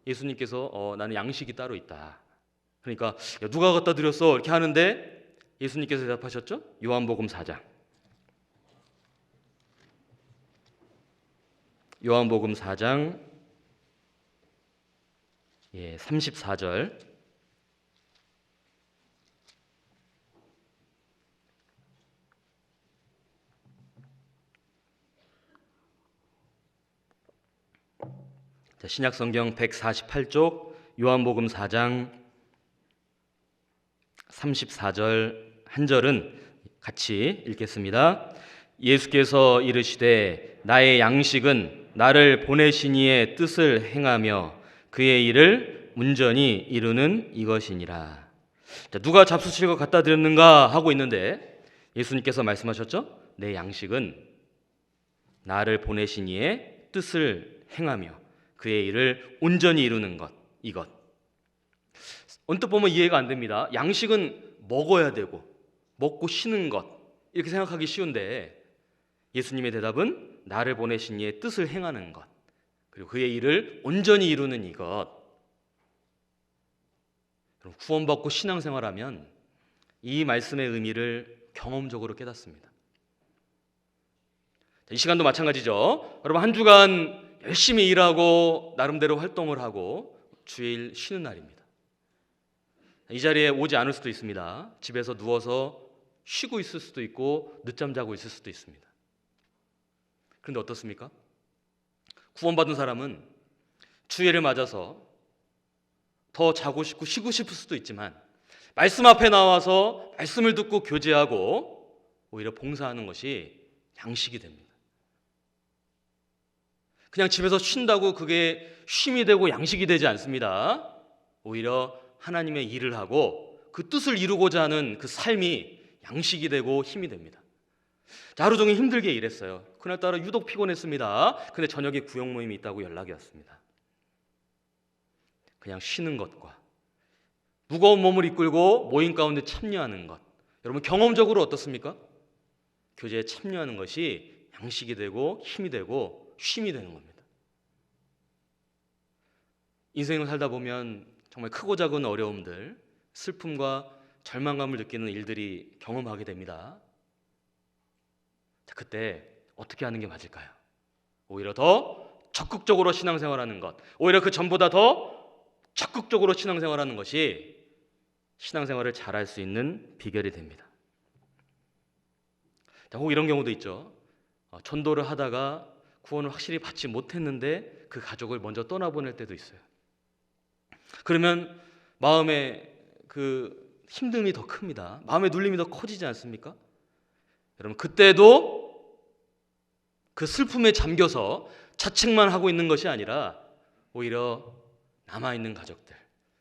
Speaker 1: 예수님께서 나는 양식이 따로 있다. 그러니까 야, 누가 갖다 드렸어? 이렇게 하는데 예수님께서 대답하셨죠? 요한복음 4장. 요한복음 4장 34절. 신약성경 148쪽 요한복음 4장 34절 한 절은 같이 읽겠습니다. 예수께서 이르시되 나의 양식은 나를 보내신 이의 뜻을 행하며 그의 일을 온전히 이루는 이것이니라. 누가 잡수실 것 갖다 드렸는가 하고 있는데 예수님께서 말씀하셨죠? 내 양식은 나를 보내신 이의 뜻을 행하며 그의 일을 온전히 이루는 것, 이것. 언뜻 보면 이해가 안 됩니다. 양식은 먹어야 되고 먹고 쉬는 것 이렇게 생각하기 쉬운데 예수님의 대답은 나를 보내신 이의 뜻을 행하는 것 그리고 그의 일을 온전히 이루는 이것. 구원받고 신앙생활하면 이 말씀의 의미를 경험적으로 깨닫습니다. 이 시간도 마찬가지죠. 여러분 한 주간 열심히 일하고 나름대로 활동을 하고 주일 쉬는 날입니다. 이 자리에 오지 않을 수도 있습니다. 집에서 누워서 쉬고 있을 수도 있고 늦잠 자고 있을 수도 있습니다. 그런데 어떻습니까? 구원받은 사람은 주일을 맞아서 더 자고 싶고 쉬고 싶을 수도 있지만 말씀 앞에 나와서 말씀을 듣고 교제하고 오히려 봉사하는 것이 양식이 됩니다. 그냥 집에서 쉰다고 그게 쉼이 되고 양식이 되지 않습니다. 오히려 하나님의 일을 하고 그 뜻을 이루고자 하는 그 삶이 양식이 되고 힘이 됩니다. 자, 하루 종일 힘들게 일했어요. 그날따라 유독 피곤했습니다. 근데 저녁에 구역 모임이 있다고 연락이 왔습니다. 그냥 쉬는 것과 무거운 몸을 이끌고 모임 가운데 참여하는 것, 여러분 경험적으로 어떻습니까? 교제에 참여하는 것이 양식이 되고 힘이 되고 쉼이 되는 겁니다. 인생을 살다 보면 정말 크고 작은 어려움들, 슬픔과 절망감을 느끼는 일들이 경험하게 됩니다. 자, 그때 어떻게 하는 게 맞을까요? 오히려 더 적극적으로 신앙생활하는 것, 오히려 그 전보다 더 적극적으로 신앙생활하는 것이 신앙생활을 잘할 수 있는 비결이 됩니다. 자, 혹 이런 경우도 있죠. 전도를 하다가 구원을 확실히 받지 못했는데 그 가족을 먼저 떠나보낼 때도 있어요. 그러면 마음의 그 힘듦이 더 큽니다. 마음의 눌림이 더 커지지 않습니까? 여러분 그때도 그 슬픔에 잠겨서 자책만 하고 있는 것이 아니라 오히려 남아있는 가족들,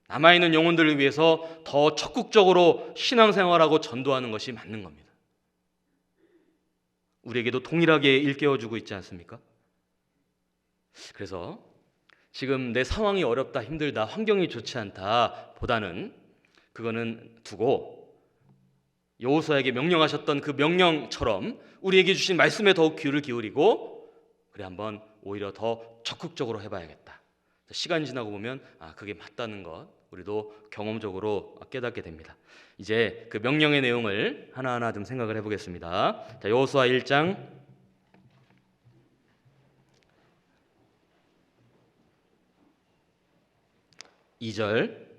Speaker 1: 남아있는 영혼들을 위해서 더 적극적으로 신앙생활하고 전도하는 것이 맞는 겁니다. 우리에게도 동일하게 일깨워주고 있지 않습니까? 그래서 지금 내 상황이 어렵다, 힘들다, 환경이 좋지 않다 보다는 그거는 두고 여호수아에게 명령하셨던 그 명령처럼 우리에게 주신 말씀에 더욱 귀를 기울이고 그래 한번 오히려 더 적극적으로 해봐야겠다. 시간이 지나고 보면 그게 맞다는 것 우리도 경험적으로 깨닫게 됩니다. 이제 그 명령의 내용을 하나하나 좀 생각을 해보겠습니다. 자, 여호수아 1장 2절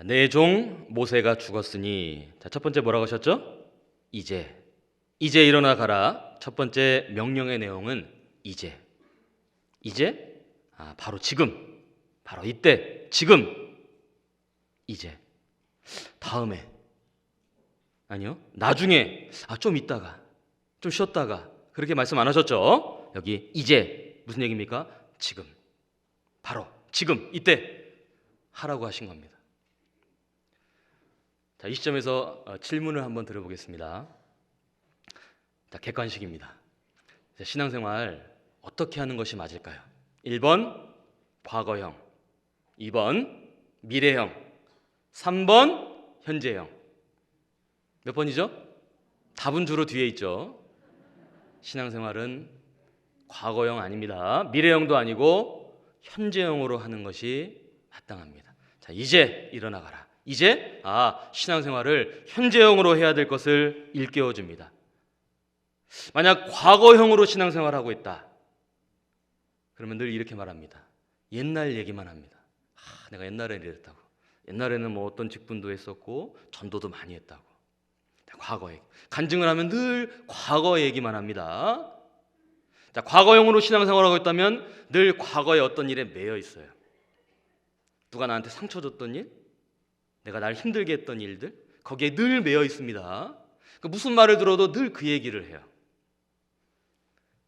Speaker 1: 내 종 모세가 죽었으니 자, 첫 번째 뭐라고 하셨죠? 이제 일어나 가라. 첫 번째 명령의 내용은 이제 바로 지금 바로 이때 지금 이제 다음에 아니요 나중에 좀 있다가 좀 쉬었다가 그렇게 말씀 안 하셨죠? 여기 이제 무슨 얘기입니까? 지금 바로 지금 이때 하라고 하신 겁니다. 자, 이 시점에서 질문을 한번 들어보겠습니다. 자, 객관식입니다. 자, 신앙생활 어떻게 하는 것이 맞을까요? 1번 과거형, 2번 미래형, 3번 현재형. 몇 번이죠? 답은 주로 뒤에 있죠. 신앙생활은 과거형 아닙니다. 미래형도 아니고 현재형으로 하는 것이 마땅합니다. 자, 이제 일어나가라. 이제 신앙생활을 현재형으로 해야 될 것을 일깨워 줍니다. 만약 과거형으로 신앙생활하고 있다, 그러면 늘 이렇게 말합니다. 옛날 얘기만 합니다. 내가 옛날에 이랬다고. 옛날에는 뭐 어떤 직분도 했었고 전도도 많이 했다고. 과거 얘기. 간증을 하면 늘 과거 얘기만 합니다. 자, 과거형으로 신앙생활하고 있다면 늘 과거의 어떤 일에 매여 있어요. 누가 나한테 상처 줬던 일, 내가 날 힘들게 했던 일들, 거기에 늘 매여 있습니다. 무슨 말을 들어도 늘 그 얘기를 해요.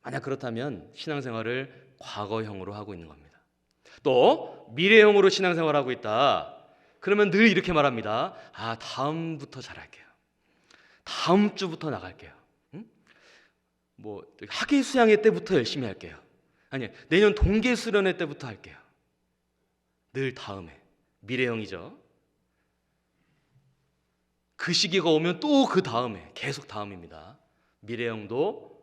Speaker 1: 만약 그렇다면 신앙생활을 과거형으로 하고 있는 겁니다. 또 미래형으로 신앙생활하고 있다, 그러면 늘 이렇게 말합니다. 다음부터 잘할게요. 다음 주부터 나갈게요. 뭐 학예 수양회 때부터 열심히 할게요. 아니, 내년 동계 수련회 때부터 할게요. 늘 다음에. 미래형이죠. 그 시기가 오면 또 그 다음에, 계속 다음입니다. 미래형도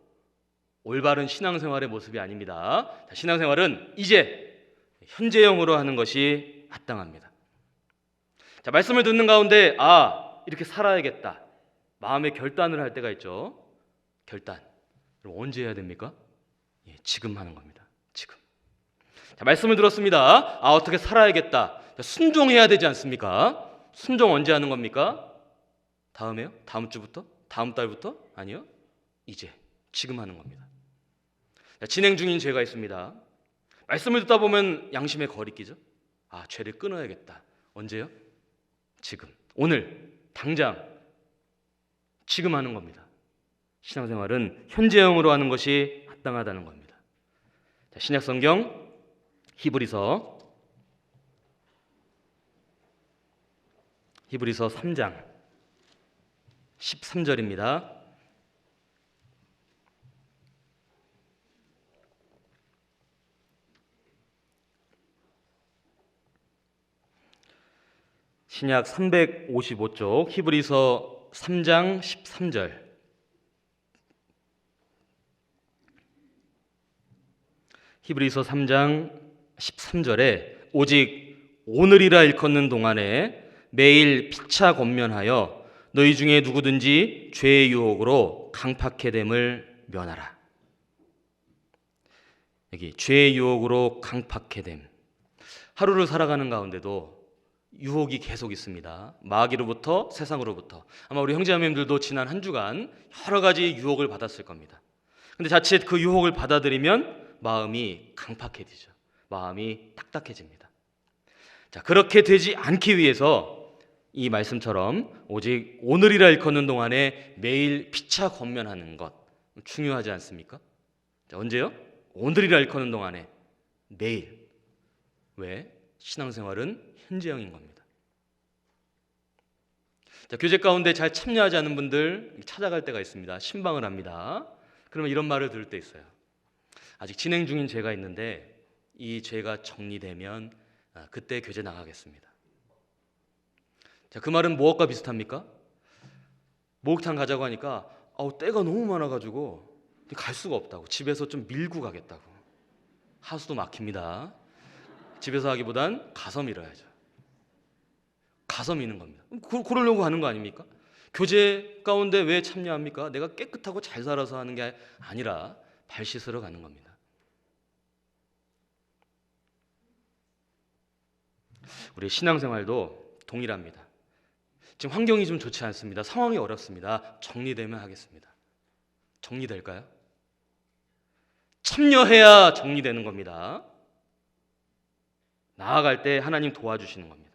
Speaker 1: 올바른 신앙생활의 모습이 아닙니다. 신앙생활은 이제 현재형으로 하는 것이 마땅합니다. 자, 말씀을 듣는 가운데 이렇게 살아야겠다, 마음의 결단을 할 때가 있죠. 결단. 그럼 언제 해야 됩니까? 지금 하는 겁니다. 지금. 자, 말씀을 들었습니다. 어떻게 살아야겠다. 자, 순종해야 되지 않습니까? 순종 언제 하는 겁니까? 다음에요? 다음 주부터? 다음 달부터? 아니요. 이제, 지금 하는 겁니다. 자, 진행 중인 죄가 있습니다. 말씀을 듣다 보면 양심에 거리끼죠. 죄를 끊어야겠다. 언제요? 지금, 오늘, 당장, 지금 하는 겁니다. 신앙생활은 현재형으로 하는 것이 마땅하다는 겁니다. 자, 신약성경 히브리서 3장 13절입니다. 신약 355쪽 히브리서 3장 13절. 히브리서 3장 13절에 오직 오늘이라 일컫는 동안에 매일 피차 권면하여 너희 중에 누구든지 죄의 유혹으로 강팍해 됨을 면하라. 여기 죄의 유혹으로 강팍해 됨. 하루를 살아가는 가운데도 유혹이 계속 있습니다. 마귀로부터, 세상으로부터. 아마 우리 형제자매님들도 지난 한 주간 여러 가지 유혹을 받았을 겁니다. 근데 자칫 그 유혹을 받아들이면 마음이 강팍해지죠. 마음이 딱딱해집니다. 자, 그렇게 되지 않기 위해서 이 말씀처럼 오직 오늘이라 일컫는 동안에 매일 피차 권면하는 것 중요하지 않습니까? 자, 언제요? 오늘이라 일컫는 동안에 매일. 왜? 신앙생활은 현재형인 겁니다. 자, 교제 가운데 잘 참여하지 않는 분들 찾아갈 때가 있습니다. 신방을 합니다. 그러면 이런 말을 들을 때 있어요. 아직 진행 중인 죄가 있는데 이 죄가 정리되면 그때 교제 나가겠습니다. 자, 그 말은 무엇과 비슷합니까? 목욕탕 가자고 하니까 때가 너무 많아가지고 갈 수가 없다고, 집에서 좀 밀고 가겠다고. 하수도 막힙니다. 집에서 하기보단 가서 밀어야죠. 가서 미는 겁니다. 그러려고 하는 거 아닙니까? 교제 가운데 왜 참여합니까? 내가 깨끗하고 잘 살아서 하는 게 아니라 발 씻으러 가는 겁니다. 우리 신앙생활도 동일합니다. 지금 환경이 좀 좋지 않습니다. 상황이 어렵습니다. 정리되면 하겠습니다. 정리될까요? 참여해야 정리되는 겁니다. 나아갈 때 하나님 도와주시는 겁니다.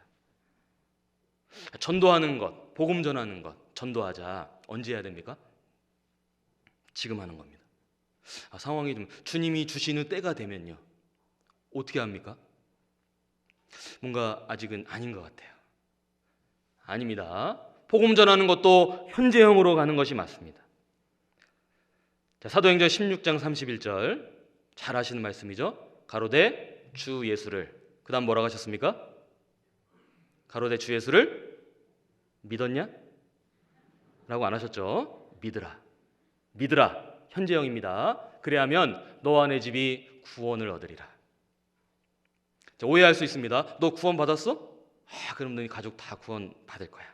Speaker 1: 전도하는 것, 복음 전하는 것, 전도하자. 언제 해야 됩니까? 지금 하는 겁니다. 상황이 좀 주님이 주시는 때가 되면요, 어떻게 합니까? 뭔가 아직은 아닌 것 같아요. 아닙니다. 복음 전하는 것도 현재형으로 가는 것이 맞습니다. 자, 사도행전 16장 31절 잘 아시는 말씀이죠. 가로되 주 예수를, 그 다음 뭐라고 하셨습니까? 가로되 주 예수를 믿었냐? 라고 안 하셨죠. 믿으라. 믿으라. 현재형입니다. 그래야면 너와 내 집이 구원을 얻으리라. 자, 오해할 수 있습니다. 너 구원 받았어? 그럼 너희 가족 다 구원 받을 거야.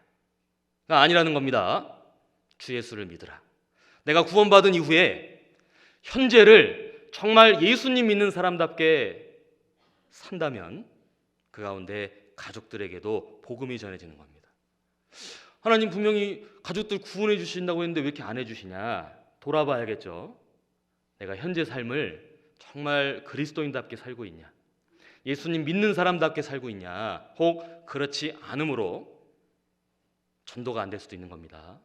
Speaker 1: 아니라는 겁니다. 주 예수를 믿으라. 내가 구원받은 이후에 현재를 정말 예수님 믿는 사람답게 산다면 그 가운데 가족들에게도 복음이 전해지는 겁니다. 하나님 분명히 가족들 구원해 주신다고 했는데 왜 이렇게 안 해주시냐? 돌아봐야겠죠. 내가 현재 삶을 정말 그리스도인답게 살고 있냐? 예수님 믿는 사람답게 살고 있냐? 혹 그렇지 않으므로 전도가 안 될 수도 있는 겁니다.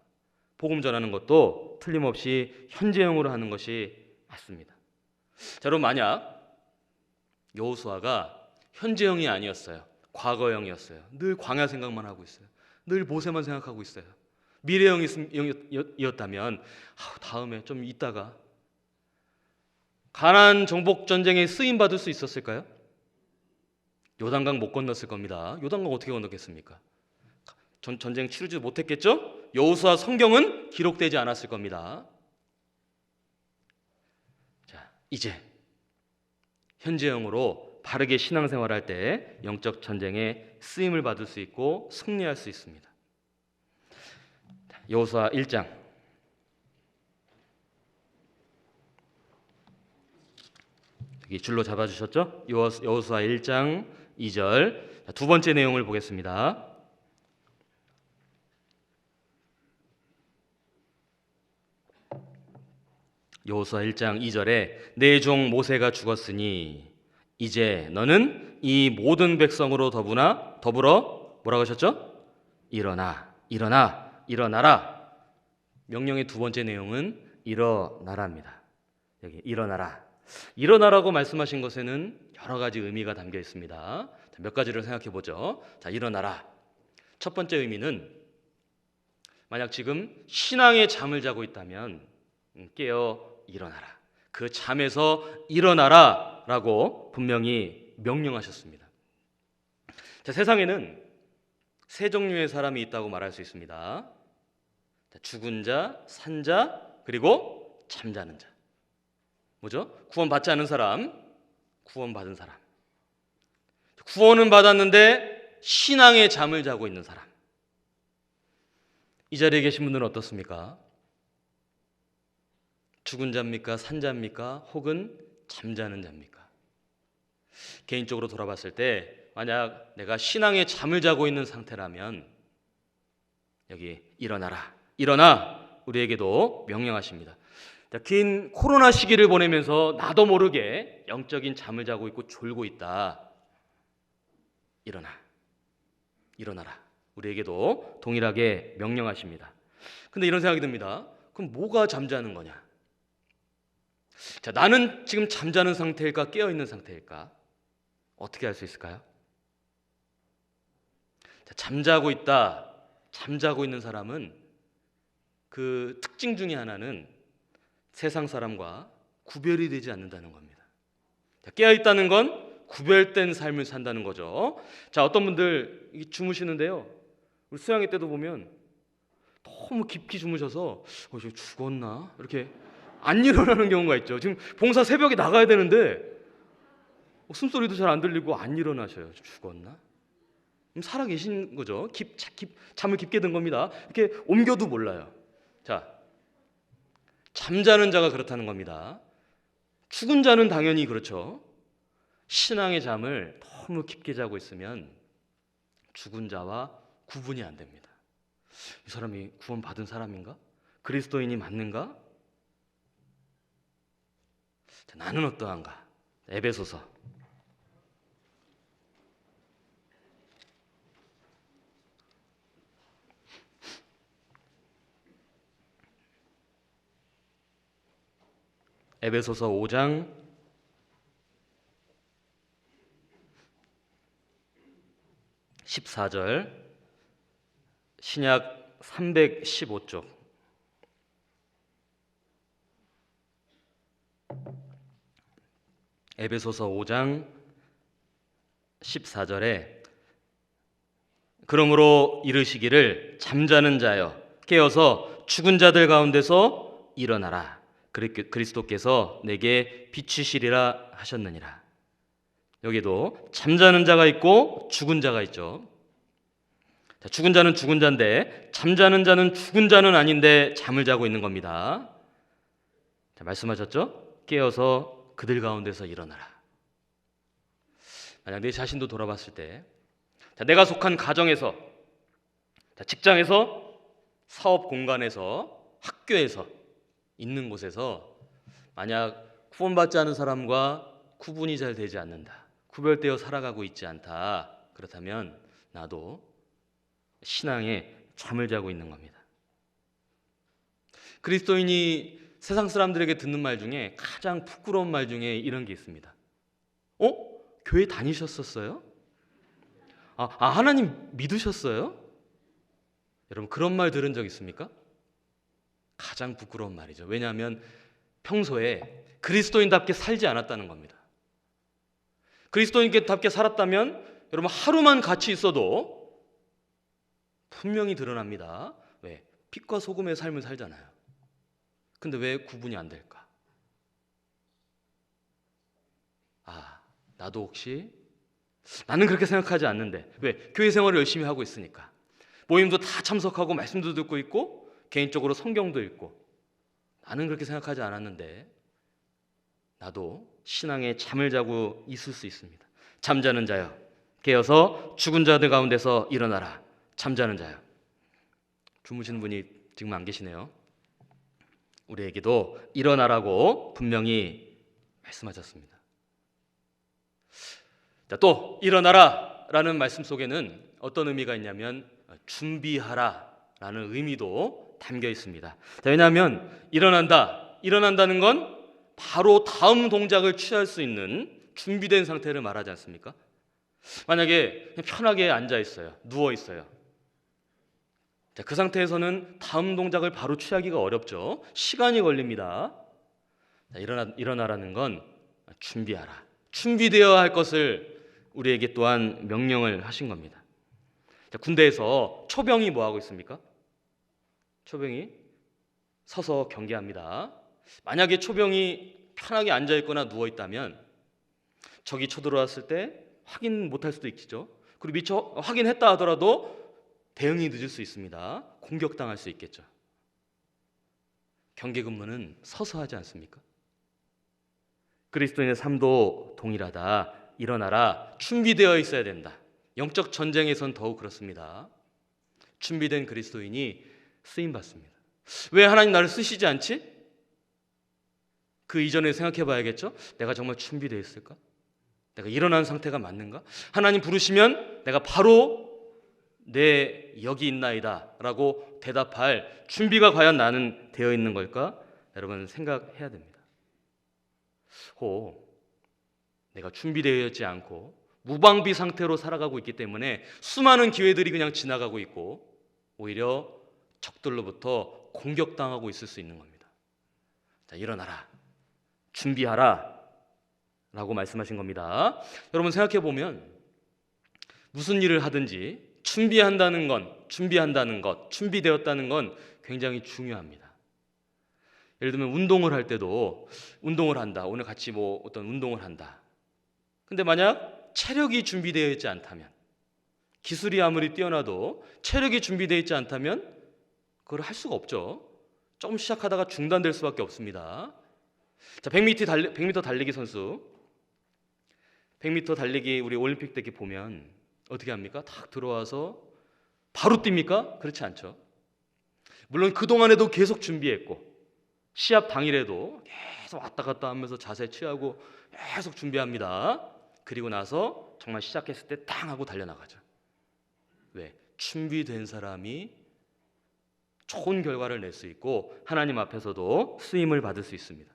Speaker 1: 복음 전하는 것도 틀림없이 현재형으로 하는 것이 맞습니다. 자, 여러분 만약 여호수아가 현재형이 아니었어요. 과거형이었어요. 늘 광야 생각만 하고 있어요. 늘 모세만 생각하고 있어요. 미래형이었다면 다음에 좀 있다가 가나안 정복 전쟁에 쓰임 받을 수 있었을까요? 요단강 못 건넜을 겁니다. 요단강 어떻게 건넜겠습니까? 전쟁 치르지 못했겠죠? 여호수아 성경은 기록되지 않았을 겁니다. 자, 이제 현재형으로 바르게 신앙생활할 때 영적 전쟁에 쓰임을 받을 수 있고 승리할 수 있습니다. 여호수아 1장 여기 줄로 잡아주셨죠? 여호수아 1장 2절 두 번째 내용을 보겠습니다. 여호수아 1장 2절에 내 종 모세가 죽었으니 이제 너는 이 모든 백성으로 더불어 뭐라고 하셨죠? 일어나라. 명령의 두 번째 내용은 일어나라입니다. 여기 일어나라고 말씀하신 것에는 여러 가지 의미가 담겨 있습니다. 몇 가지를 생각해 보죠. 자, 일어나라. 첫 번째 의미는 만약 지금 신앙의 잠을 자고 있다면 깨어 일어나라. 그 잠에서 일어나라라고 분명히 명령하셨습니다. 자, 세상에는 세 종류의 사람이 있다고 말할 수 있습니다. 죽은 자, 산 자, 그리고 잠자는 자. 뭐죠? 구원받지 않은 사람, 구원받은 사람. 구원은 받았는데 신앙의 잠을 자고 있는 사람. 이 자리에 계신 분들은 어떻습니까? 죽은 자입니까? 산 자입니까? 혹은 잠자는 자입니까? 개인적으로 돌아봤을 때 만약 내가 신앙의 잠을 자고 있는 상태라면 여기 일어나 우리에게도 명령하십니다. 긴 코로나 시기를 보내면서 나도 모르게 영적인 잠을 자고 있고 졸고 있다. 일어나라. 우리에게도 동일하게 명령하십니다. 근데 이런 생각이 듭니다. 그럼 뭐가 잠자는 거냐? 자, 나는 지금 잠자는 상태일까? 깨어있는 상태일까? 어떻게 알 수 있을까요? 자, 잠자고 있는 사람은 그 특징 중에 하나는 세상 사람과 구별이 되지 않는다는 겁니다. 자, 깨어있다는 건 구별된 삶을 산다는 거죠. 자, 어떤 분들 주무시는데요, 우리 수양회 때도 보면 너무 깊이 주무셔서 지금 죽었나? 이렇게 안 일어나는 경우가 있죠. 지금 봉사 새벽에 나가야 되는데 숨소리도 잘 안 들리고 안 일어나셔요. 죽었나? 살아 계신 거죠. 잠을 깊게 든 겁니다. 이렇게 옮겨도 몰라요. 자, 잠자는 자가 그렇다는 겁니다. 죽은 자는 당연히 그렇죠. 신앙의 잠을 너무 깊게 자고 있으면 죽은 자와 구분이 안 됩니다. 이 사람이 구원받은 사람인가? 그리스도인이 맞는가? 자, 나는 어떠한가? 에베소서 5장 14절 신약 315쪽 에베소서 5장 14절에 그러므로 이르시기를 잠자는 자여 깨어서 죽은 자들 가운데서 일어나라. 그리스도께서 내게 비추시리라 하셨느니라. 여기도 잠자는 자가 있고 죽은 자가 있죠. 자, 죽은 자는 죽은 자인데 잠자는 자는 죽은 자는 아닌데 잠을 자고 있는 겁니다. 자, 말씀하셨죠? 깨어서 그들 가운데서 일어나라. 만약 내 자신도 돌아봤을 때, 자, 내가 속한 가정에서, 자, 직장에서, 사업 공간에서, 학교에서, 있는 곳에서 만약 구원받지 않은 사람과 구분이 잘 되지 않는다, 구별되어 살아가고 있지 않다, 그렇다면 나도 신앙에 잠을 자고 있는 겁니다. 그리스도인이 세상 사람들에게 듣는 말 중에 가장 부끄러운 말 중에 이런 게 있습니다. 교회 다니셨었어요? 하나님 믿으셨어요? 여러분 그런 말 들은 적 있습니까? 가장 부끄러운 말이죠. 왜냐하면 평소에 그리스도인답게 살지 않았다는 겁니다. 그리스도인답게 살았다면 여러분 하루만 같이 있어도 분명히 드러납니다. 왜? 빛과 소금의 삶을 살잖아요. 근데 왜 구분이 안 될까? 나도 혹시 나는 그렇게 생각하지 않는데 왜? 교회 생활을 열심히 하고 있으니까 모임도 다 참석하고 말씀도 듣고 있고 개인적으로 성경도 읽고 나는 그렇게 생각하지 않았는데 나도 신앙에 잠을 자고 있을 수 있습니다. 잠자는 자여 깨어서 죽은 자들 가운데서 일어나라. 잠자는 자여. 주무시는 분이 지금 안 계시네요. 우리에게도 일어나라고 분명히 말씀하셨습니다. 자, 또 일어나라 라는 말씀 속에는 어떤 의미가 있냐면 준비하라 라는 의미도 담겨 있습니다. 자, 왜냐하면 일어난다는 건 바로 다음 동작을 취할 수 있는 준비된 상태를 말하지 않습니까? 만약에 그냥 편하게 앉아 있어요, 누워 있어요. 자, 그 상태에서는 다음 동작을 바로 취하기가 어렵죠. 시간이 걸립니다. 자, 일어나라는 건 준비하라. 준비되어야 할 것을 우리에게 또한 명령을 하신 겁니다. 자, 군대에서 초병이 뭐 하고 있습니까? 초병이 서서 경계합니다. 만약에 초병이 편하게 앉아 있거나 누워 있다면 적이 쳐들어왔을 때 확인 못할 수도 있겠죠. 그리고 미처 확인했다 하더라도 대응이 늦을 수 있습니다. 공격당할 수 있겠죠. 경계 근무는 서서 하지 않습니까? 그리스도인의 삶도 동일하다. 일어나라. 준비되어 있어야 된다. 영적 전쟁에선 더욱 그렇습니다. 준비된 그리스도인이 쓰임 받습니다. 왜 하나님 나를 쓰시지 않지? 그 이전에 생각해 봐야겠죠. 내가 정말 준비되어 있을까? 내가 일어난 상태가 맞는가? 하나님 부르시면 내가 바로 내 여기 있나이다 라고 대답할 준비가 과연 나는 되어 있는 걸까? 여러분 생각해야 됩니다. 내가 준비되어 있지 않고 무방비 상태로 살아가고 있기 때문에 수많은 기회들이 그냥 지나가고 있고 오히려 적들로부터 공격당하고 있을 수 있는 겁니다. 자, 일어나라. 준비하라 라고 말씀하신 겁니다. 여러분 생각해 보면 무슨 일을 하든지 준비되었다는 건 굉장히 중요합니다. 예를 들면 운동을 할 때도 운동을 한다. 오늘 같이 어떤 운동을 한다. 근데 만약 체력이 준비되어 있지 않다면, 기술이 아무리 뛰어나도 체력이 준비되어 있지 않다면 그걸 할 수가 없죠. 조금 시작하다가 중단될 수밖에 없습니다. 자, 100m 달리기 선수, 100m 달리기 우리 올림픽 때 보면 어떻게 합니까? 탁 들어와서 바로 뜁니까? 그렇지 않죠. 물론 그동안에도 계속 준비했고 시합 당일에도 계속 왔다 갔다 하면서 자세 취하고 계속 준비합니다. 그리고 나서 정말 시작했을 때 탕 하고 달려나가죠. 왜? 준비된 사람이 좋은 결과를 낼 수 있고 하나님 앞에서도 쓰임을 받을 수 있습니다.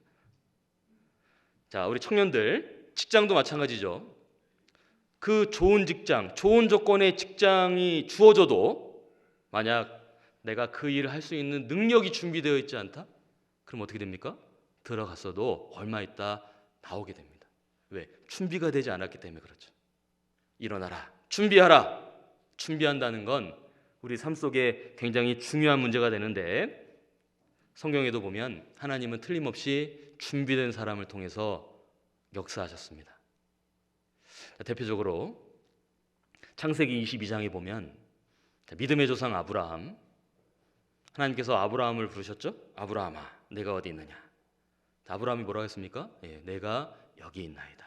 Speaker 1: 자, 우리 청년들 직장도 마찬가지죠. 그 좋은 직장, 좋은 조건의 직장이 주어져도 만약 내가 그 일을 할 수 있는 능력이 준비되어 있지 않다? 그럼 어떻게 됩니까? 들어갔어도 얼마 있다 나오게 됩니다. 왜? 준비가 되지 않았기 때문에 그렇죠. 일어나라. 준비하라. 준비한다는 건 우리 삶 속에 굉장히 중요한 문제가 되는데 성경에도 보면 하나님은 틀림없이 준비된 사람을 통해서 역사하셨습니다. 대표적으로 창세기 22장에 보면 믿음의 조상 아브라함, 하나님께서 아브라함을 부르셨죠? 아브라함아, 내가 어디 있느냐? 아브라함이 뭐라고 했습니까? 내가 여기 있나이다.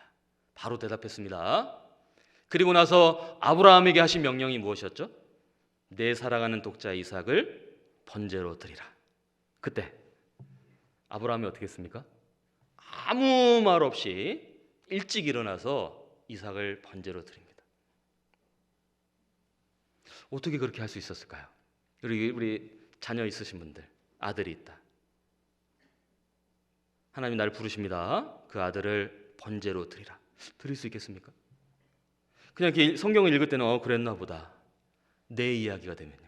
Speaker 1: 바로 대답했습니다. 그리고 나서 아브라함에게 하신 명령이 무엇이었죠? 내 사랑하는 독자 이삭을 번제로 드리라. 그때 아브라함이 어떻게 했습니까? 아무 말 없이 일찍 일어나서 이삭을 번제로 드립니다. 어떻게 그렇게 할 수 있었을까요? 우리 자녀 있으신 분들, 아들이 있다. 하나님 나를 부르십니다. 그 아들을 번제로 드리라. 드릴 수 있겠습니까? 그냥 이렇게 성경을 읽을 때는 그랬나 보다. 내 이야기가 되면요.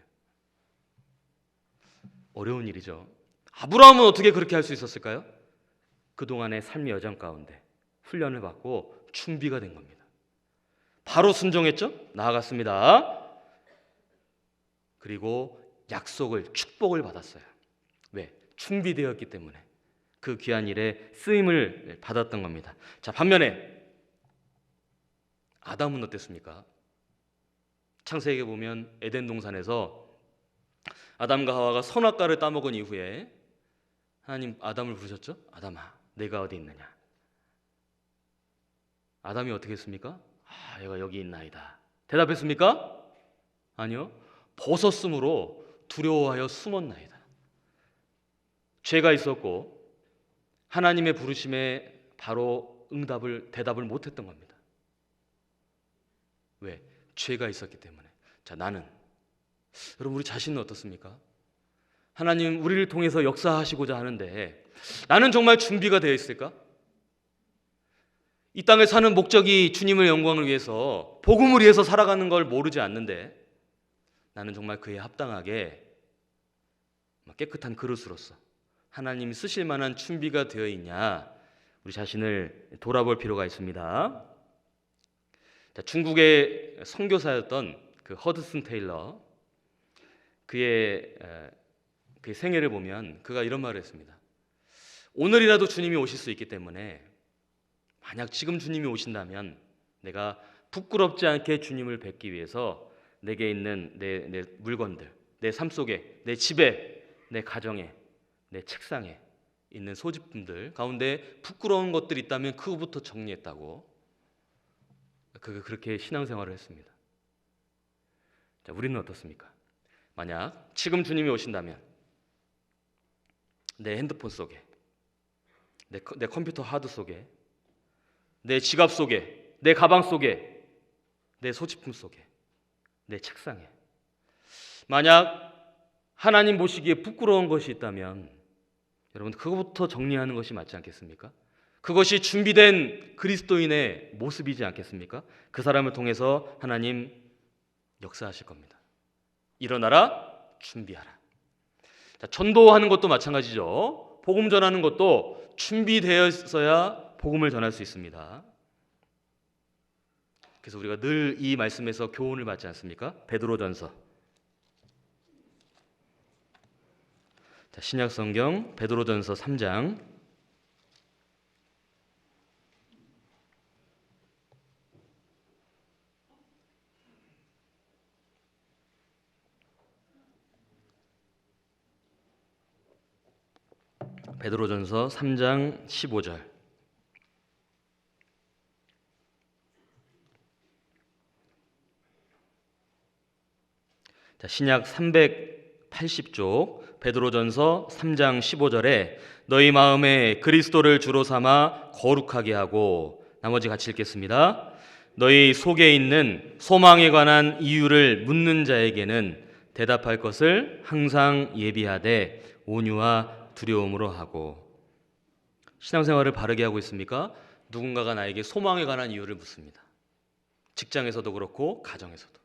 Speaker 1: 어려운 일이죠. 아브라함은 어떻게 그렇게 할 수 있었을까요? 그동안의 삶의 여정 가운데 훈련을 받고 준비가 된 겁니다. 바로 순종했죠? 나아갔습니다. 그리고 약속을, 축복을 받았어요. 왜? 준비되었기 때문에 그 귀한 일에 쓰임을 받았던 겁니다. 자, 반면에 아담은 어땠습니까? 창세기에 보면 에덴 동산에서 아담과 하와가 선악과를 따먹은 이후에 하나님 아담을 부르셨죠? 아담아, 내가 어디 있느냐? 아담이 어떻게 했습니까? 얘가 여기 있나이다. 대답했습니까? 아니요. 벗었으므로 두려워하여 숨었나이다. 죄가 있었고 하나님의 부르심에 바로 대답을 못했던 겁니다. 왜? 죄가 있었기 때문에. 자, 나는, 여러분 우리 자신은 어떻습니까? 하나님 우리를 통해서 역사하시고자 하는데 나는 정말 준비가 되어 있을까? 이 땅에 사는 목적이 주님의 영광을 위해서, 복음을 위해서 살아가는 걸 모르지 않는데 나는 정말 그에 합당하게 깨끗한 그릇으로서 하나님이 쓰실 만한 준비가 되어 있냐, 우리 자신을 돌아볼 필요가 있습니다. 자, 중국의 선교사였던 그 허드슨 테일러, 그의 생애를 보면 그가 이런 말을 했습니다. 오늘이라도 주님이 오실 수 있기 때문에 만약 지금 주님이 오신다면 내가 부끄럽지 않게 주님을 뵙기 위해서 내게 있는 내 물건들, 내 삶 속에, 내 집에, 내 가정에, 내 책상에 있는 소지품들 가운데 부끄러운 것들이 있다면 그거부터 정리했다고, 그렇게 신앙생활을 했습니다. 자, 우리는 어떻습니까? 만약 지금 주님이 오신다면 내 핸드폰 속에, 내 컴퓨터 하드 속에, 내 지갑 속에, 내 가방 속에, 내 소지품 속에, 내 책상에 만약 하나님 보시기에 부끄러운 것이 있다면 여러분 그것부터 정리하는 것이 맞지 않겠습니까? 그것이 준비된 그리스도인의 모습이지 않겠습니까? 그 사람을 통해서 하나님 역사하실 겁니다. 일어나라, 준비하라. 자, 전도하는 것도 마찬가지죠. 복음 전하는 것도 준비되어 있어야 복음을 전할 수 있습니다. 그래서 우리가 늘 이 말씀에서 교훈을 받지 않습니까? 베드로전서. 자, 신약 성경 베드로전서 3장 15절. 자, 신약 380쪽 베드로전서 3장 15절에 너희 마음에 그리스도를 주로 삼아 거룩하게 하고, 나머지 같이 읽겠습니다. 너희 속에 있는 소망에 관한 이유를 묻는 자에게는 대답할 것을 항상 예비하되 온유와 두려움으로 하고. 신앙생활을 바르게 하고 있습니까? 누군가가 나에게 소망에 관한 이유를 묻습니다. 직장에서도 그렇고 가정에서도.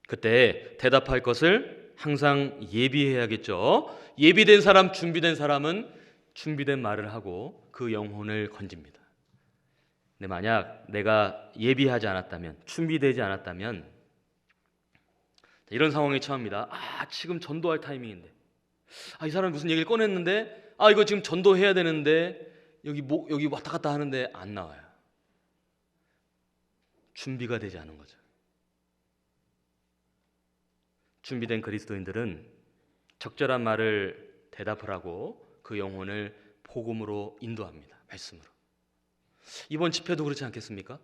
Speaker 1: 그때 대답할 것을 항상 예비해야겠죠. 예비된 사람, 준비된 사람은 준비된 말을 하고 그 영혼을 건집니다. 근데 만약 내가 예비하지 않았다면, 준비되지 않았다면 이런 상황에 처합니다. 지금 전도할 타이밍인데, 이 사람이 무슨 얘기를 꺼냈는데 이거 지금 전도해야 되는데 여기 왔다 갔다 하는데 안 나와요. 준비가 되지 않은 거죠. 준비된 그리스도인들은 적절한 말을 대답을 하고 그 영혼을 복음으로 인도합니다. 말씀으로. 이번 집회도 그렇지 않겠습니까?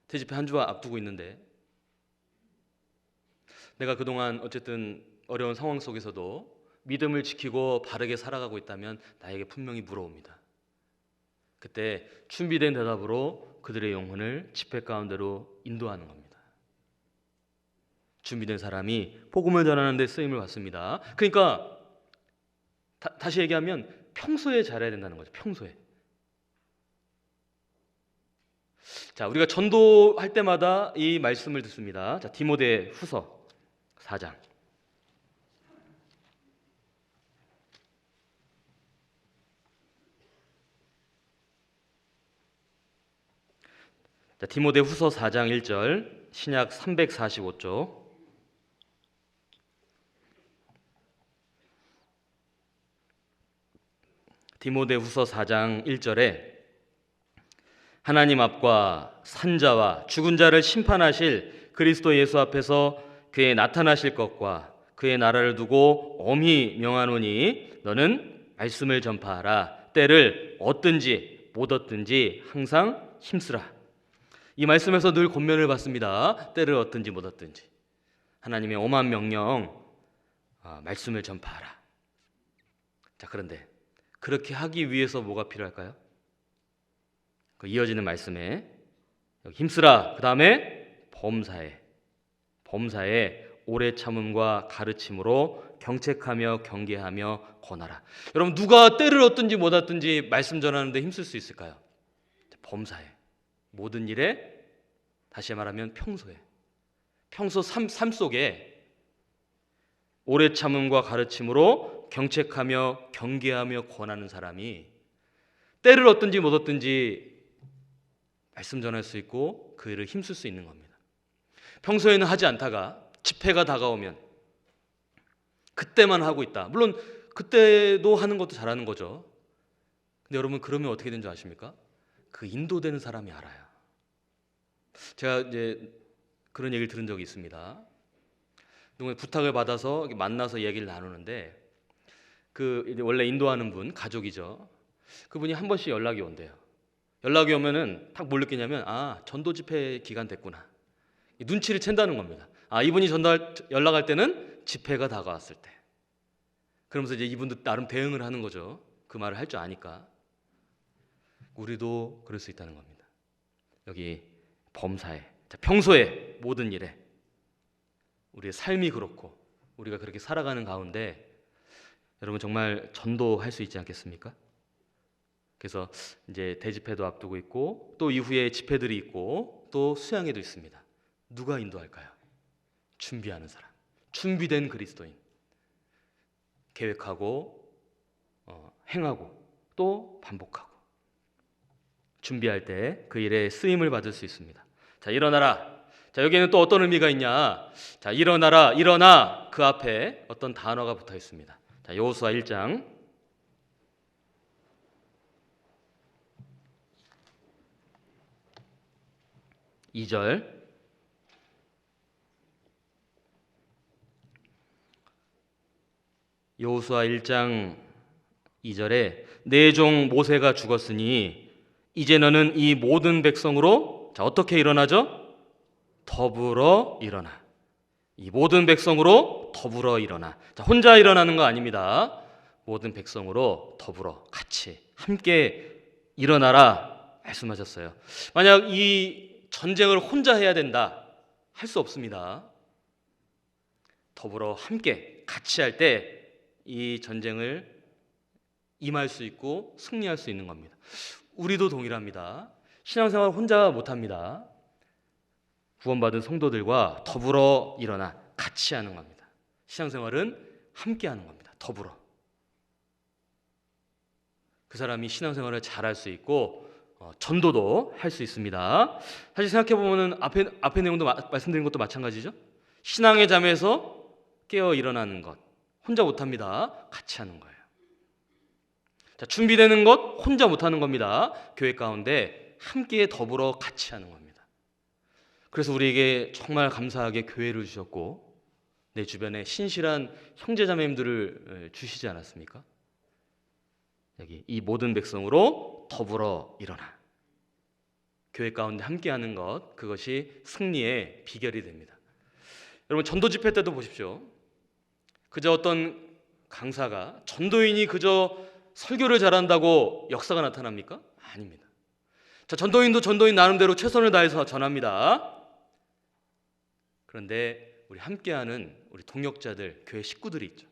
Speaker 1: 대집회 한 주 앞두고 있는데 내가 그동안 어쨌든 어려운 상황 속에서도 믿음을 지키고 바르게 살아가고 있다면 나에게 분명히 물어옵니다. 그때 준비된 대답으로 그들의 영혼을 집회 가운데로 인도하는 겁니다. 준비된 사람이 복음을 전하는 데 쓰임을 받습니다. 그러니까 다시 얘기하면 평소에 잘해야 된다는 거죠. 평소에. 자, 우리가 전도할 때마다 이 말씀을 듣습니다. 자, 디모데 후서 4장. 자, 디모데 후서 4장 1절, 신약 345쪽. 디모데 후서 4장 1절에 하나님 앞과 산자와 죽은 자를 심판하실 그리스도 예수 앞에서 그의 나타나실 것과 그의 나라를 두고 엄히 명하노니 너는 말씀을 전파하라. 때를 얻든지 못 얻든지 항상 힘쓰라. 이 말씀에서 늘 권면을 받습니다. 때를 얻든지 못 얻든지 하나님의 엄한 명령, 말씀을 전파하라. 자, 그런데 그렇게 하기 위해서 뭐가 필요할까요? 그 이어지는 말씀에 힘쓰라. 그 다음에 범사에 오래 참음과 가르침으로 경책하며 경계하며 권하라. 여러분, 누가 때를 얻든지 못 얻든지 말씀 전하는데 힘쓸 수 있을까요? 범사에, 모든 일에, 다시 말하면 평소 삶 속에 오래 참음과 가르침으로 경책하며 경계하며 권하는 사람이 때를 얻든지 못 얻든지 말씀 전할 수 있고 그 일을 힘쓸 수 있는 겁니다. 평소에는 하지 않다가 집회가 다가오면 그때만 하고 있다. 물론 그때도 하는 것도 잘하는 거죠. 근데 여러분, 그러면 어떻게 되는 줄 아십니까? 그 인도되는 사람이 알아요. 제가 이제 그런 얘기를 들은 적이 있습니다. 누군가 부탁을 받아서 만나서 얘기를 나누는데 그 원래 인도하는 분, 가족이죠. 그분이 한 번씩 연락이 온대요. 연락이 오면은 딱 뭘 느끼냐면 전도 집회 기간 됐구나. 눈치를 챈다는 겁니다. 이분이 연락할 때는 집회가 다가왔을 때. 그러면서 이제 이분도 나름 대응을 하는 거죠. 그 말을 할 줄 아니까. 우리도 그럴 수 있다는 겁니다. 여기 범사에, 평소에 모든 일에 우리의 삶이 그렇고 우리가 그렇게 살아가는 가운데 여러분 정말 전도할 수 있지 않겠습니까? 그래서 이제 대집회도 앞두고 있고 또 이후에 집회들이 있고 또 수양회도 있습니다. 누가 인도할까요? 준비하는 사람, 준비된 그리스도인. 계획하고 행하고 또 반복하고 준비할 때 그 일에 쓰임을 받을 수 있습니다. 자, 일어나라. 자, 여기에는 또 어떤 의미가 있냐? 자, 일어나라, 일어나. 그 앞에 어떤 단어가 붙어 있습니다. 자, 여호수아 1장 2절. 여호수아 1장 2절에 내 종 모세가 죽었으니 이제 너는 이 모든 백성으로 어떻게 일어나죠? 더불어 일어나. 이 모든 백성으로 더불어 일어나. 자, 혼자 일어나는 거 아닙니다. 모든 백성으로 더불어 같이 함께 일어나라 말씀하셨어요. 만약 이 전쟁을 혼자 해야 된다 할 수 없습니다. 더불어 함께 같이 할 때 이 전쟁을 임할 수 있고 승리할 수 있는 겁니다. 우리도 동일합니다. 신앙생활 혼자 못합니다. 구원받은 성도들과 더불어 일어나 같이 하는 겁니다. 신앙생활은 함께 하는 겁니다. 더불어. 그 사람이 신앙생활을 잘할 수 있고 전도도 할 수 있습니다. 사실 생각해보면 앞에 내용도 말씀드린 것도 마찬가지죠. 신앙의 잠에서 깨어 일어나는 것, 혼자 못합니다. 같이 하는 거예요. 자, 준비되는 것 혼자 못하는 겁니다. 교회 가운데 함께 더불어 같이 하는 겁니다. 그래서 우리에게 정말 감사하게 교회를 주셨고 내 주변에 신실한 형제자매님들을 주시지 않았습니까? 여기 이 모든 백성으로 더불어 일어나. 교회 가운데 함께하는 것, 그것이 승리의 비결이 됩니다. 여러분, 전도 집회 때도 보십시오. 그저 어떤 강사가, 전도인이 그저 설교를 잘한다고 역사가 나타납니까? 아닙니다. 자, 전도인도 전도인 나름대로 최선을 다해서 전합니다. 그런데 우리 함께하는 우리 동역자들, 교회 식구들이 있죠.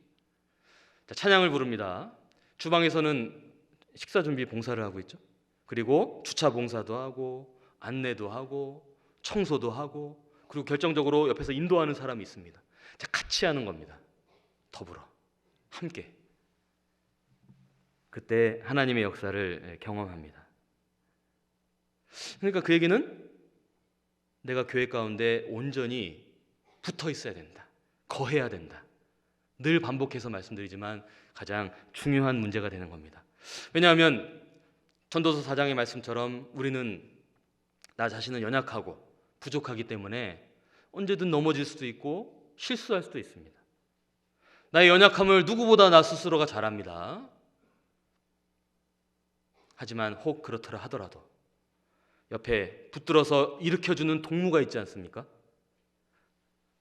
Speaker 1: 자, 찬양을 부릅니다. 주방에서는 식사 준비 봉사를 하고 있죠. 그리고 주차 봉사도 하고 안내도 하고 청소도 하고 그리고 결정적으로 옆에서 인도하는 사람이 있습니다. 자, 같이 하는 겁니다. 더불어 함께. 그때 하나님의 역사를 경험합니다. 그러니까 그 얘기는 내가 교회 가운데 온전히 붙어 있어야 된다. 거해야 된다. 늘 반복해서 말씀드리지만 가장 중요한 문제가 되는 겁니다. 왜냐하면 전도서 4장의 말씀처럼 우리는 나 자신은 연약하고 부족하기 때문에 언제든 넘어질 수도 있고 실수할 수도 있습니다. 나의 연약함을 누구보다 나 스스로가 잘 압니다. 하지만 혹 그렇더라 하더라도 옆에 붙들어서 일으켜주는 동무가 있지 않습니까?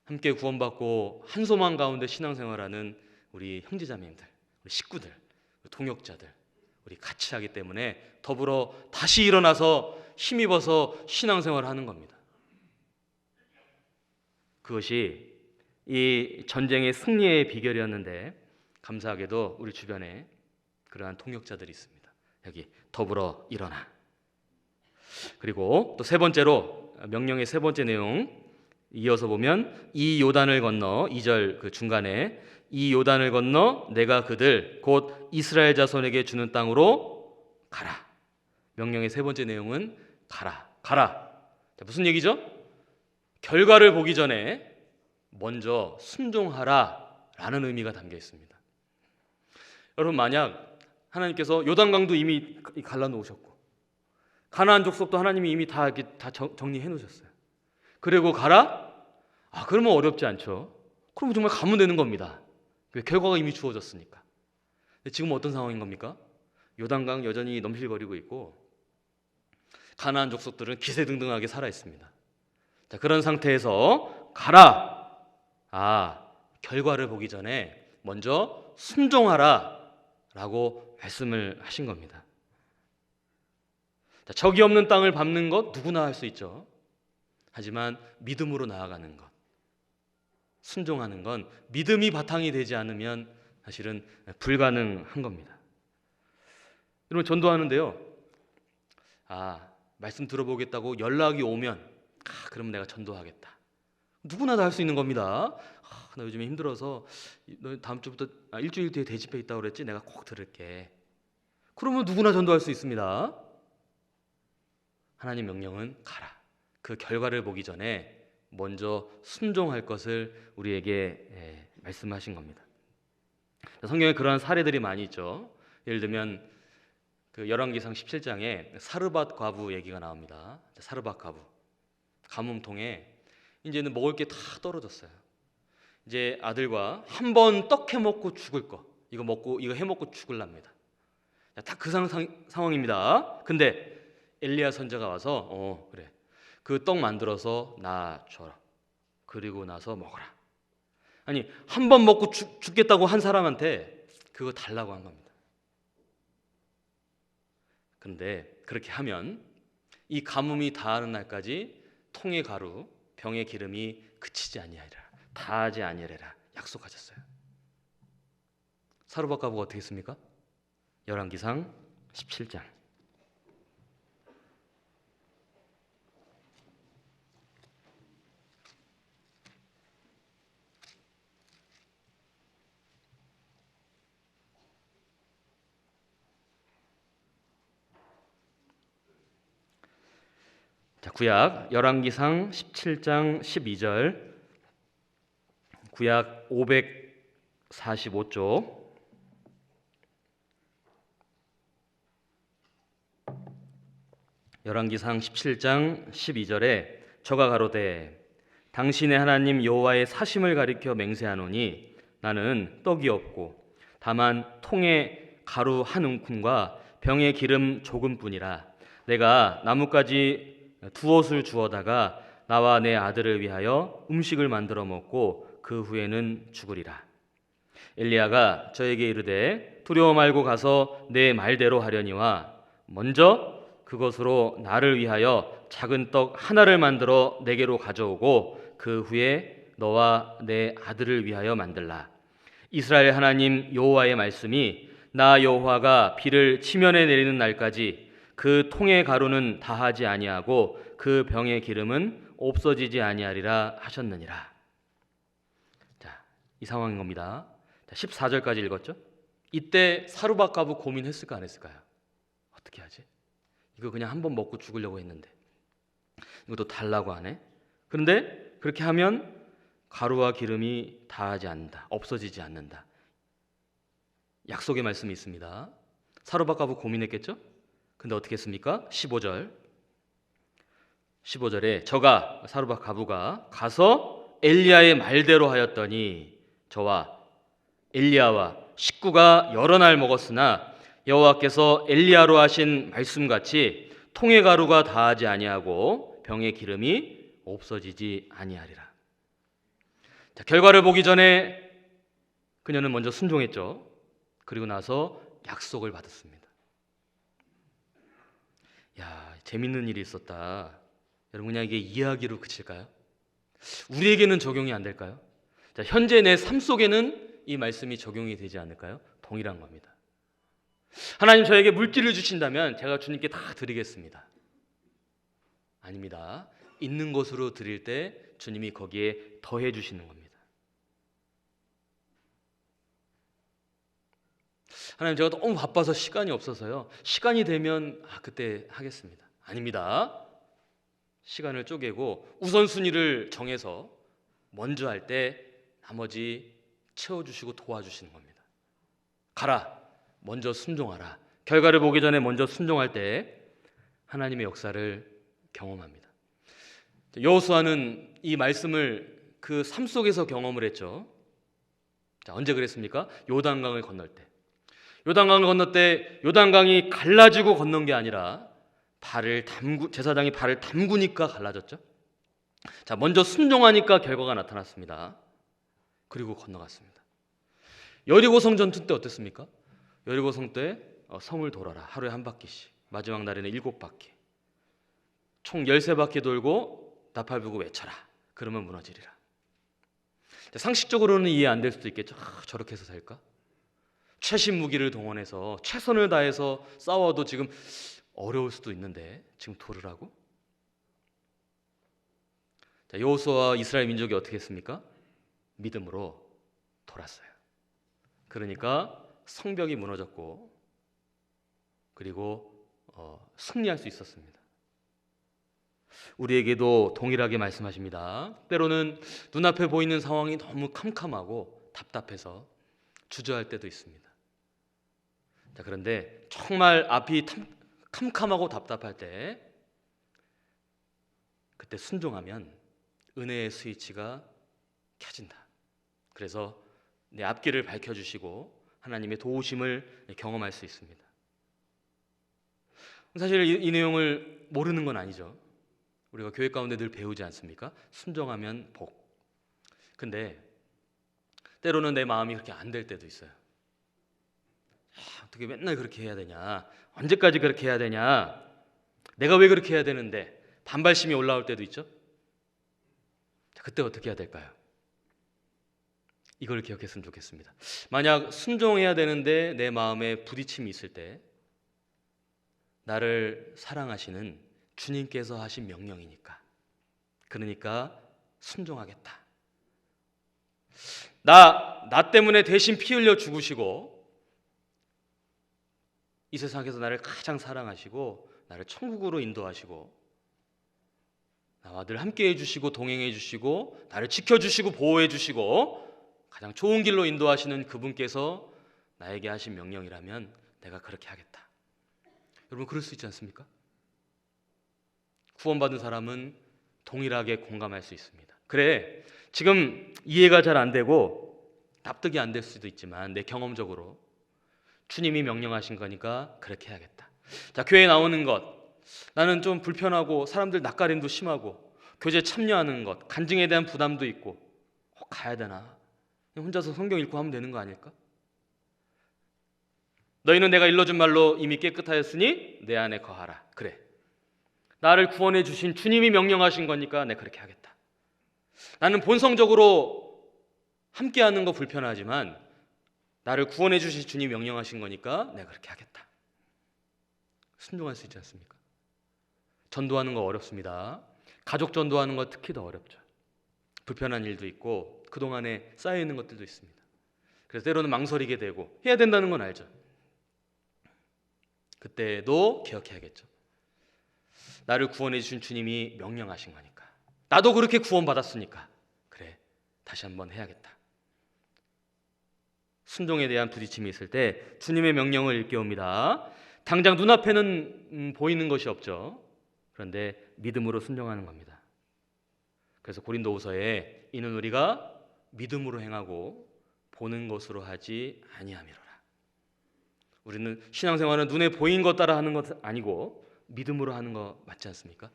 Speaker 1: 함께 구원받고 한 소망 가운데 신앙생활하는 우리 형제자매님들, 우리 식구들, 동역자들, 우리 같이 하기 때문에 더불어 다시 일어나서 힘입어서 신앙생활을 하는 겁니다. 그것이 이 전쟁의 승리의 비결이었는데 감사하게도 우리 주변에 그러한 동역자들이 있습니다. 여기 더불어 일어나. 그리고 또 세 번째로 명령의 세 번째 내용 이어서 보면 이 요단을 건너 2절 그 중간에 이 요단을 건너 내가 그들 곧 이스라엘 자손에게 주는 땅으로 가라. 명령의 세 번째 내용은 가라. 가라. 자, 무슨 얘기죠? 결과를 보기 전에 먼저 순종하라 라는 의미가 담겨 있습니다. 여러분, 만약 하나님께서 요단강도 이미 갈라놓으셨고 가나안 족속도 하나님이 이미 다 정리해 놓으셨어요. 그리고 가라? 그러면 어렵지 않죠. 그러면 정말 가면 되는 겁니다. 결과가 이미 주어졌으니까. 근데 지금 어떤 상황인 겁니까? 요단강 여전히 넘실거리고 있고 가나안 족속들은 기세등등하게 살아 있습니다. 자, 그런 상태에서 가라. 결과를 보기 전에 먼저 순종하라 라고 말씀을 하신 겁니다. 자, 적이 없는 땅을 밟는 것 누구나 할 수 있죠. 하지만 믿음으로 나아가는 것, 순종하는 건 믿음이 바탕이 되지 않으면 사실은 불가능한 겁니다. 여러분, 전도하는데요. 말씀 들어보겠다고 연락이 오면 그럼 내가 전도하겠다. 누구나 다 할 수 있는 겁니다. 나 요즘에 힘들어서 너 다음 주부터 일주일 뒤에 대집회 있다고 그랬지? 내가 꼭 들을게. 그러면 누구나 전도할 수 있습니다. 하나님 명령은 가라. 그 결과를 보기 전에 먼저 순종할 것을 우리에게 말씀하신 겁니다. 성경에 그러한 사례들이 많이 있죠. 예를 들면 그 열왕기상 17장에 사르밧 과부 얘기가 나옵니다. 사르밧 과부 가뭄통에 이제는 먹을 게 다 떨어졌어요. 이제 아들과 한 번 떡 해먹고 죽을 거 이거 해먹고 죽을랍니다. 딱 그 상황입니다. 근데 엘리야 선지자가 와서 그래 그 떡 만들어서 나 줘라. 그리고 나서 먹어라. 아니 한 번 먹고 죽겠다고 한 사람한테 그거 달라고 한 겁니다. 근데 그렇게 하면 이 가뭄이 다하는 날까지 통의 가루 병의 기름이 그치지 아니하리라. 다하지 아니하리라 약속하셨어요. 사르밧 과부가 어떻게 했습니까? 열왕기상 17장 구약 열왕기상 17장 12절 구약 45쪽 열왕기상 17장 12절에 저가 가로되 당신의 하나님 여호와의 사심을 가리켜 맹세하노니 나는 떡이 없고 다만 통에 가루 한 움큼과 병에 기름 조금뿐이라. 내가 나뭇가지 두옷을 주어다가 나와 내 아들을 위하여 음식을 만들어 먹고 그 후에는 죽으리라. 엘리야가 저에게 이르되 두려워 말고 가서 내 말대로 하려니와 먼저 그것으로 나를 위하여 작은 떡 하나를 만들어 내게로 가져오고 그 후에 너와 내 아들을 위하여 만들라. 이스라엘 하나님 여호와의 말씀이 나 여호와가 비를 치면에 내리는 날까지 그 통의 가루는 다하지 아니하고 그 병의 기름은 없어지지 아니하리라 하셨느니라. 자, 이 상황인 겁니다. 자, 14절까지 읽었죠? 이때 사르밧가부 고민했을까 안 했을까요? 어떻게 하지? 이거 그냥 한번 먹고 죽으려고 했는데 이것도 달라고 하네. 그런데 그렇게 하면 가루와 기름이 다하지 않는다, 없어지지 않는다. 약속의 말씀이 있습니다. 사르밧가부 고민했겠죠? 근데 어떻게 했습니까? 15절에 저가 사르밧가부가 가서 엘리야의 말대로 하였더니 저와 엘리야와 식구가 여러 날 먹었으나 여호와께서 엘리야로 하신 말씀같이 통의 가루가 다하지 아니하고 병의 기름이 없어지지 아니하리라. 자, 결과를 보기 전에 그녀는 먼저 순종했죠. 그리고 나서 약속을 받았습니다. 야, 재밌는 일이 있었다. 여러분, 그냥 이게 이야기로 그칠까요? 우리에게는 적용이 안 될까요? 자, 현재 내 삶 속에는 이 말씀이 적용이 되지 않을까요? 동일한 겁니다. 하나님 저에게 물질을 주신다면 제가 주님께 다 드리겠습니다. 아닙니다. 있는 것으로 드릴 때 주님이 거기에 더해 주시는 겁니다. 하나님 제가 너무 바빠서 시간이 없어서요. 시간이 되면 그때 하겠습니다. 아닙니다. 시간을 쪼개고 우선순위를 정해서 먼저 할 때 나머지 채워주시고 도와주시는 겁니다. 가라. 먼저 순종하라. 결과를 보기 전에 먼저 순종할 때 하나님의 역사를 경험합니다. 여호수아는 이 말씀을 그 삶 속에서 경험을 했죠. 자, 언제 그랬습니까? 요단강을 건널 때. 요단강을 건널 때 요단강이 갈라지고 건넌 게 아니라 제사장이 발을 담그니까 갈라졌죠. 자, 먼저 순종하니까 결과가 나타났습니다. 그리고 건너갔습니다. 여리고성 전투 때 어땠습니까? 여리고성 때 성을 돌아라. 하루에 한 바퀴씩. 마지막 날에는 7바퀴. 총 13바퀴 돌고 나팔 불고 외쳐라. 그러면 무너지리라. 상식적으로는 이해 안 될 수도 있겠죠. 저렇게 해서 살까? 최신 무기를 동원해서 최선을 다해서 싸워도 지금 어려울 수도 있는데 지금 돌으라고? 여호수아와 이스라엘 민족이 어떻게 했습니까? 믿음으로 돌았어요. 그러니까 성벽이 무너졌고 그리고 승리할 수 있었습니다. 우리에게도 동일하게 말씀하십니다. 때로는 눈앞에 보이는 상황이 너무 캄캄하고 답답해서 주저할 때도 있습니다. 자, 그런데 정말 앞이 캄캄하고 답답할 때 그때 순종하면 은혜의 스위치가 켜진다. 그래서 내 앞길을 밝혀주시고 하나님의 도우심을 경험할 수 있습니다. 사실 이 내용을 모르는 건 아니죠. 우리가 교회 가운데 늘 배우지 않습니까? 순종하면 복. 근데 때로는 내 마음이 그렇게 안 될 때도 있어요. 어떻게 맨날 그렇게 해야 되냐? 언제까지 그렇게 해야 되냐? 내가 왜 그렇게 해야 되는데? 반발심이 올라올 때도 있죠. 그때 어떻게 해야 될까요? 이걸 기억했으면 좋겠습니다. 만약 순종해야 되는데 내 마음에 부딪힘이 있을 때 나를 사랑하시는 주님께서 하신 명령이니까, 그러니까 순종하겠다. 나 때문에 대신 피 흘려 죽으시고 이 세상에서 나를 가장 사랑하시고 나를 천국으로 인도하시고 나와 늘 함께 해주시고 동행해 주시고 나를 지켜주시고 보호해 주시고 가장 좋은 길로 인도하시는 그분께서 나에게 하신 명령이라면 내가 그렇게 하겠다. 여러분, 그럴 수 있지 않습니까? 구원받은 사람은 동일하게 공감할 수 있습니다. 그래, 지금 이해가 잘 안 되고 납득이 안 될 수도 있지만 내 경험적으로 주님이 명령하신 거니까 그렇게 해야겠다. 자, 교회 나오는 것, 나는 좀 불편하고 사람들 낯가림도 심하고 교제 참여하는 것, 간증에 대한 부담도 있고 가야 되나? 그냥 혼자서 성경 읽고 하면 되는 거 아닐까? 너희는 내가 일러준 말로 이미 깨끗하였으니 내 안에 거하라. 그래, 나를 구원해 주신 주님이 명령하신 거니까 내가 그렇게 하겠다. 나는 본성적으로 함께하는 거 불편하지만 나를 구원해 주신 주님이 명령하신 거니까 내가 그렇게 하겠다. 순종할 수 있지 않습니까? 전도하는 거 어렵습니다. 가족 전도하는 거 특히 더 어렵죠. 불편한 일도 있고 그동안에 쌓여있는 것들도 있습니다. 그래서 때로는 망설이게 되고 해야 된다는 건 알죠. 그때도 기억해야겠죠. 나를 구원해 주신 주님이 명령하신 거니까, 나도 그렇게 구원받았으니까 그래, 다시 한번 해야겠다. 순종에 대한 부딪힘이 있을 때 주님의 명령을 일깨웁니다. 당장 눈앞에는 보이는 것이 없죠. 그런데 믿음으로 순종하는 겁니다. 그래서 고린도후서에 이는 우리가 믿음으로 행하고 보는 것으로 하지 아니함이로라. 우리는 신앙생활은 눈에 보인 것 따라 하는 것 아니고 믿음으로 하는 거 맞지 않습니까?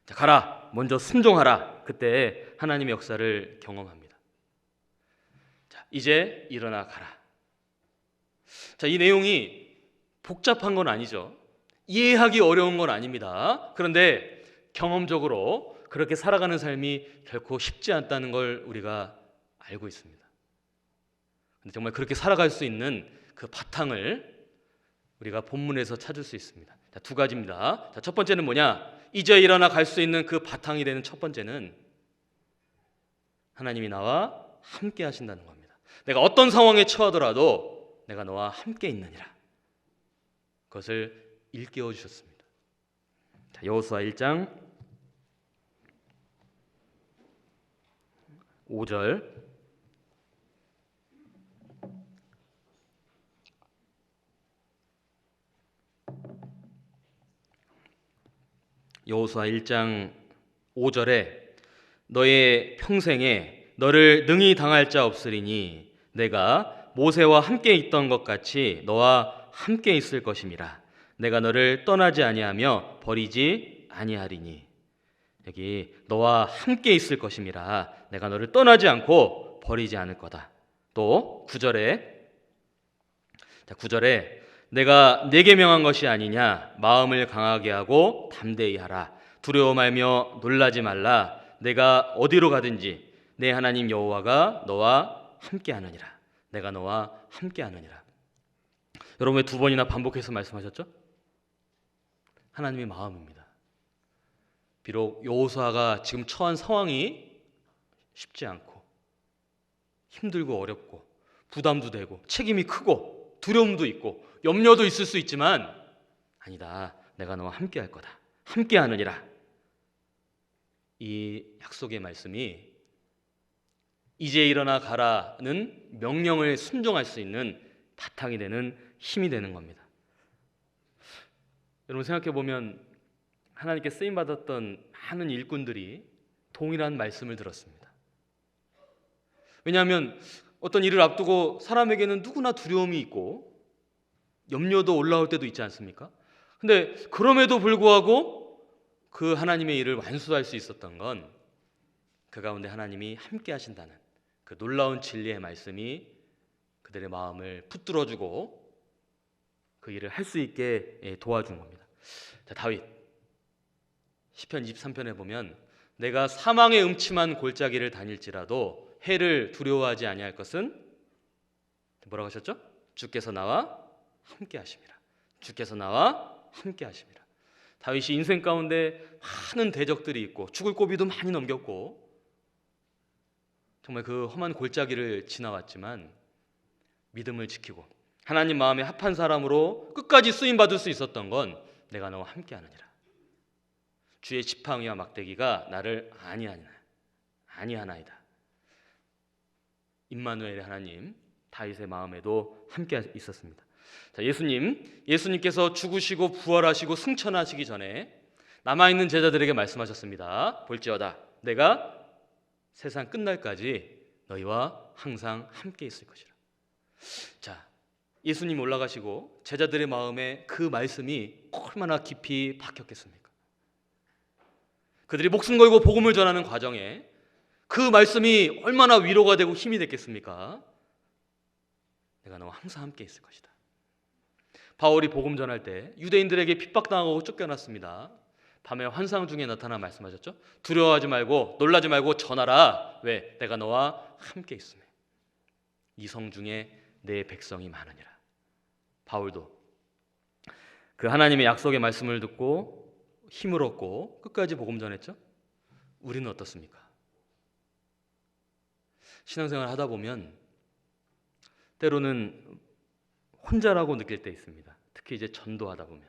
Speaker 1: 자, 가라, 먼저 순종하라. 그때 하나님의 역사를 경험합니다. 자, 이제 일어나 가라. 자, 이 내용이 복잡한 건 아니죠. 이해하기 어려운 건 아닙니다. 그런데 경험적으로 그렇게 살아가는 삶이 결코 쉽지 않다는 걸 우리가 알고 있습니다. 근데 정말 그렇게 살아갈 수 있는 그 바탕을 우리가 본문에서 찾을 수 있습니다. 자, 두 가지입니다. 자, 첫 번째는 뭐냐? 이제 일어나 갈 수 있는 그 바탕이 되는 첫 번째는 하나님이 나와 함께 하신다는 겁니다. 내가 어떤 상황에 처하더라도 내가 너와 함께 있느니라. 그것을 일깨워 주셨습니다. 자, 여호수아 1장 5절. 여호수아 1장 5절에 너의 평생에 너를 능히 당할 자 없으리니 내가 모세와 함께 있던 것 같이 너와 함께 있을 것임이라. 내가 너를 떠나지 아니하며 버리지 아니하리니. 여기 너와 함께 있을 것임이라. 내가 너를 떠나지 않고 버리지 않을 거다. 또 9절에 내가 네게 명한 것이 아니냐. 마음을 강하게 하고 담대히 하라. 두려워 말며 놀라지 말라. 내가 어디로 가든지 내 하나님 여호와가 너와 함께 하느니라. 내가 너와 함께 하느니라. 여러분, 왜 두 번이나 반복해서 말씀하셨죠? 하나님의 마음입니다. 비록 여호수아가 지금 처한 상황이 쉽지 않고 힘들고 어렵고 부담도 되고 책임이 크고 두려움도 있고 염려도 있을 수 있지만 아니다, 내가 너와 함께 할 거다, 함께 하느니라. 이 약속의 말씀이 이제 일어나 가라는 명령을 순종할 수 있는 바탕이 되는 힘이 되는 겁니다. 여러분, 생각해 보면 하나님께 쓰임 받았던 많은 일꾼들이 동일한 말씀을 들었습니다. 왜냐하면 어떤 일을 앞두고 사람에게는 누구나 두려움이 있고 염려도 올라올 때도 있지 않습니까? 근데 그럼에도 불구하고 그 하나님의 일을 완수할 수 있었던 건 그 가운데 하나님이 함께 하신다는 그 놀라운 진리의 말씀이 그들의 마음을 붙들어주고 그 일을 할 수 있게 도와준 겁니다. 자, 다윗 시편 23편에 보면 내가 사망의 음침한 골짜기를 다닐지라도 해를 두려워하지 아니할 것은 뭐라고 하셨죠? 주께서 나와 함께 하심이라. 주께서 나와 함께 하심이라. 다윗이 인생 가운데 많은 대적들이 있고 죽을 고비도 많이 넘겼고 정말 그 험한 골짜기를 지나왔지만 믿음을 지키고 하나님 마음에 합한 사람으로 끝까지 쓰임받을 수 있었던 건 내가 너와 함께 하느니라. 주의 지팡이와 막대기가 나를 아니하나이다. 임마누엘의 하나님, 다윗의 마음에도 함께 있었습니다. 자, 예수님께서 죽으시고 부활하시고 승천하시기 전에 남아있는 제자들에게 말씀하셨습니다. 볼지어다 내가 세상 끝날까지 너희와 항상 함께 있을 것이라. 자, 예수님 올라가시고 제자들의 마음에 그 말씀이 얼마나 깊이 박혔겠습니까? 그들이 목숨 걸고 복음을 전하는 과정에 그 말씀이 얼마나 위로가 되고 힘이 됐겠습니까? 내가 너와 항상 함께 있을 것이다. 바울이 복음 전할 때 유대인들에게 핍박당하고 쫓겨났습니다. 밤에 환상 중에 나타나 말씀하셨죠. 두려워하지 말고 놀라지 말고 전하라. 왜? 내가 너와 함께 있으며 이 성 중에 내 백성이 많으니라. 바울도 그 하나님의 약속의 말씀을 듣고 힘을 얻고 끝까지 복음 전했죠. 우리는 어떻습니까? 신앙생활 하다 보면 때로는 혼자라고 느낄 때 있습니다. 특히 이제 전도하다 보면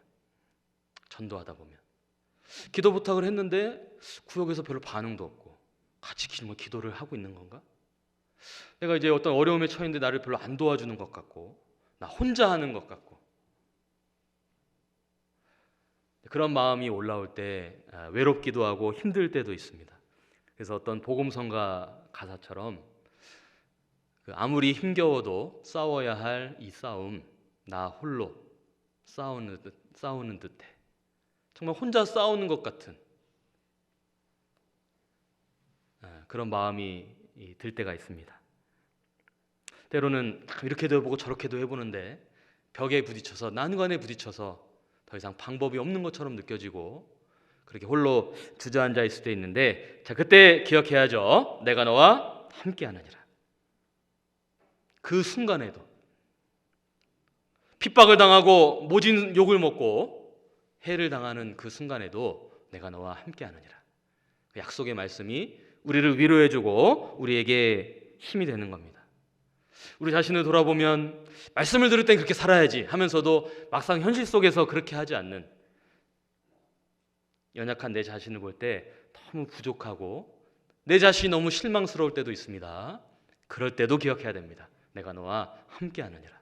Speaker 1: 기도 부탁을 했는데 구역에서 별로 반응도 없고 같이 기도를 하고 있는 건가? 내가 이제 어떤 어려움에 처했는데 나를 별로 안 도와주는 것 같고 나 혼자 하는 것 같고 그런 마음이 올라올 때 외롭기도 하고 힘들 때도 있습니다. 그래서 어떤 복음성가 가사처럼 아무리 힘겨워도 싸워야 할 이 싸움 나 홀로 싸우는 듯해. 정말 혼자 싸우는 것 같은 그런 마음이 들 때가 있습니다. 때로는 이렇게도 해보고 저렇게도 해보는데 벽에 부딪혀서 난관에 부딪혀서 더 이상 방법이 없는 것처럼 느껴지고 그렇게 홀로 주저앉아 있을 때 있는데 자, 그때 기억해야죠. 내가 너와 함께 하느니라. 그 순간에도 핍박을 당하고 모진 욕을 먹고 해를 당하는 그 순간에도 내가 너와 함께 하느니라. 그 약속의 말씀이 우리를 위로해주고 우리에게 힘이 되는 겁니다. 우리 자신을 돌아보면 말씀을 들을 땐 그렇게 살아야지 하면서도 막상 현실 속에서 그렇게 하지 않는 연약한 내 자신을 볼 때 너무 부족하고 내 자신이 너무 실망스러울 때도 있습니다. 그럴 때도 기억해야 됩니다. 내가 너와 함께 하느니라.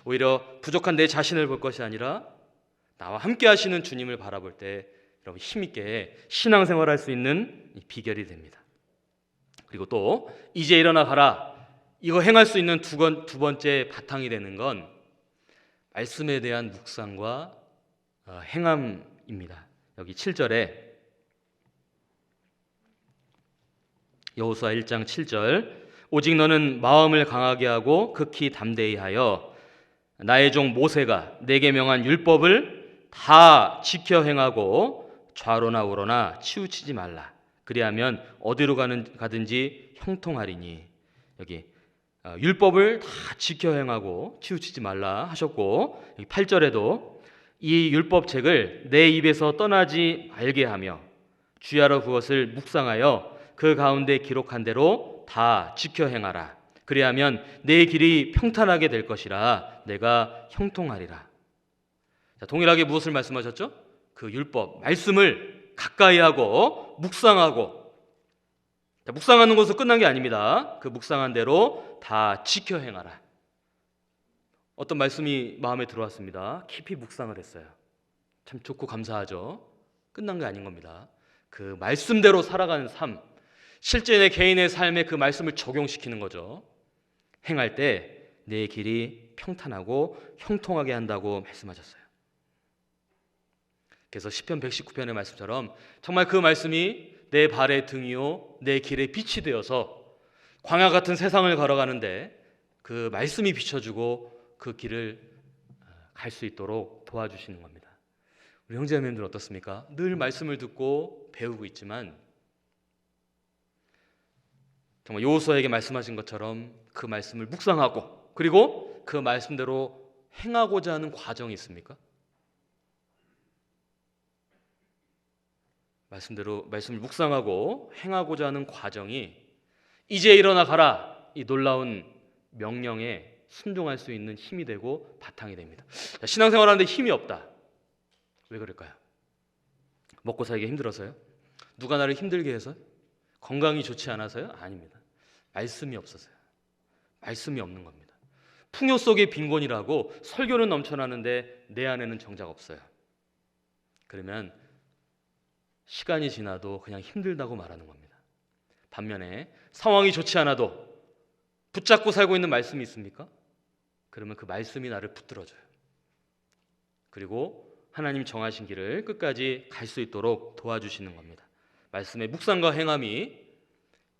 Speaker 1: 오히려 부족한 내 자신을 볼 것이 아니라 나와 함께 하시는 주님을 바라볼 때 여러분 힘있게 신앙생활할 수 있는 비결이 됩니다. 그리고 또 이제 일어나 가라. 이거 행할 수 있는 두 번째 바탕이 되는 건 말씀에 대한 묵상과 행함입니다. 여기 7절에 여호수아 1장 7절 오직 너는 마음을 강하게 하고 극히 담대히 하여 나의 종 모세가 내게 명한 율법을 다 지켜 행하고 좌로나 우로나 치우치지 말라. 그리하면 어디로 가든지 형통하리니. 여기 율법을 다 지켜 행하고 치우치지 말라 하셨고 8절에도 이 율법책을 내 입에서 떠나지 말게 하며 주야로 그것을 묵상하여 그 가운데 기록한 대로 다 지켜 행하라. 그리하면 내 길이 평탄하게 될 것이라 내가 형통하리라. 자, 동일하게 무엇을 말씀하셨죠? 그 율법, 말씀을 가까이 하고 묵상하고 자, 묵상하는 것은 끝난 게 아닙니다. 그 묵상한 대로 다 지켜 행하라. 어떤 말씀이 마음에 들어왔습니다. 깊이 묵상을 했어요. 참 좋고 감사하죠. 끝난 게 아닌 겁니다. 그 말씀대로 살아가는 삶, 실제 내 개인의 삶에 그 말씀을 적용시키는 거죠. 행할 때 내 길이 평탄하고 형통하게 한다고 말씀하셨어요. 그래서 시편 119편의 말씀처럼 정말 그 말씀이 내 발의 등이요 내 길의 빛이 되어서 광야 같은 세상을 걸어가는데 그 말씀이 비춰주고 그 길을 갈 수 있도록 도와주시는 겁니다. 우리 형제자매님들 어떻습니까? 늘 말씀을 듣고 배우고 있지만 정말 여호수아에게 말씀하신 것처럼 그 말씀을 묵상하고 그리고 그 말씀대로 행하고자 하는 과정이 있습니까? 말씀을 묵상하고 행하고자 하는 과정이 이제 일어나 가라 이 놀라운 명령에 순종할 수 있는 힘이 되고 바탕이 됩니다. 신앙생활하는데 힘이 없다. 왜 그럴까요? 먹고 살기 힘들어서요? 누가 나를 힘들게 해서? 건강이 좋지 않아서요? 아닙니다. 말씀이 없어서요. 말씀이 없는 겁니다. 풍요 속의 빈곤이라고 설교는 넘쳐나는데 내 안에는 정작 없어요. 그러면 시간이 지나도 그냥 힘들다고 말하는 겁니다. 반면에 상황이 좋지 않아도 붙잡고 살고 있는 말씀이 있습니까? 그러면 그 말씀이 나를 붙들어줘요. 그리고 하나님 정하신 길을 끝까지 갈 수 있도록 도와주시는 겁니다. 말씀의 묵상과 행함이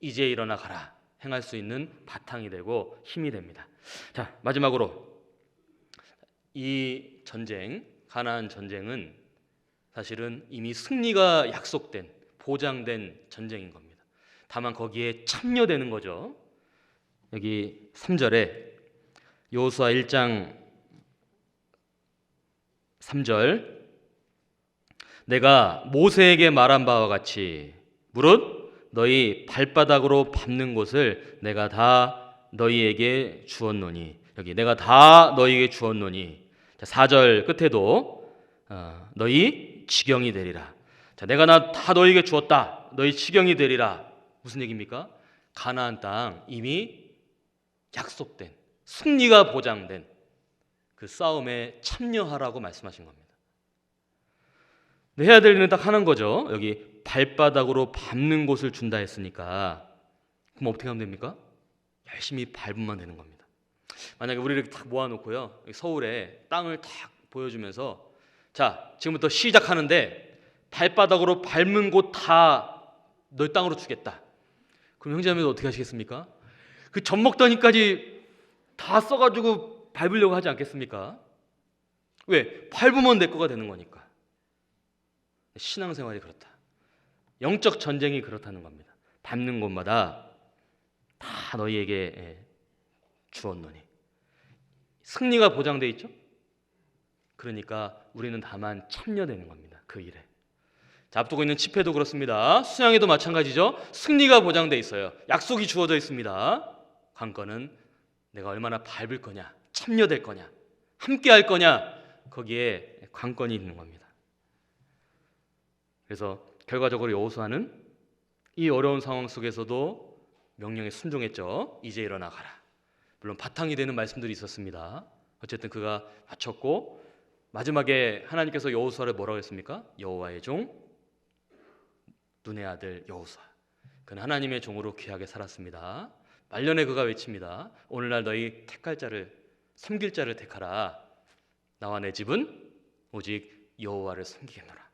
Speaker 1: 이제 일어나 가라 행할 수 있는 바탕이 되고 힘이 됩니다. 자, 마지막으로 이 전쟁, 가나안 전쟁은 사실은 이미 승리가 약속된, 보장된 전쟁인 겁니다. 다만 거기에 참여되는 거죠. 여기 3절에 여호수아 1장 3절, 내가 모세에게 말한 바와 같이 무릇 너희 발바닥으로 밟는 곳을 내가 다 너희에게 주었노니, 여기 내가 다 너희에게 주었노니. 자, 4절 끝에도 너희 지경이 되리라. 자, 내가 다 너희에게 주었다. 너희 지경이 되리라. 무슨 얘기입니까? 가나안 땅 이미 약속된, 승리가 보장된 그 싸움에 참여하라고 말씀하신 겁니다. 해야 될 일은 딱 하나인 거죠. 여기 발바닥으로 밟는 곳을 준다 했으니까 그럼 어떻게 하면 됩니까? 열심히 밟으면 되는 겁니다. 만약에 우리를 딱 모아놓고요, 서울에 땅을 딱 보여주면서 자, 지금부터 시작하는데 발바닥으로 밟는 곳 다 널 땅으로 주겠다. 그럼 형제자매들 어떻게 하시겠습니까? 그 젖먹다니까지 다 써가지고 밟으려고 하지 않겠습니까? 왜? 밟으면 내 거가 되는 거니까. 신앙생활이 그렇다. 영적 전쟁이 그렇다는 겁니다. 밟는 곳마다 다 너희에게 주었노니. 승리가 보장돼 있죠? 그러니까 우리는 다만 참여되는 겁니다. 그 일에. 자, 앞두고 있는 집회도 그렇습니다. 수양회도 마찬가지죠. 승리가 보장돼 있어요. 약속이 주어져 있습니다. 관건은 내가 얼마나 밟을 거냐, 참여될 거냐, 함께 할 거냐, 거기에 관건이 있는 겁니다. 그래서 결과적으로 여호수아는 이 어려운 상황 속에서도 명령에 순종했죠. 이제 일어나 가라. 물론 바탕이 되는 말씀들이 있었습니다. 어쨌든 그가 바쳤고, 마지막에 하나님께서 여호수아를 뭐라고 했습니까? 여호와의 종 눈의 아들 여호수아. 그는 하나님의 종으로 귀하게 살았습니다. 말년에 그가 외칩니다. 오늘날 너희 택할 자를, 섬길 자를 택하라. 나와 내 집은 오직 여호와를 섬기겠노라.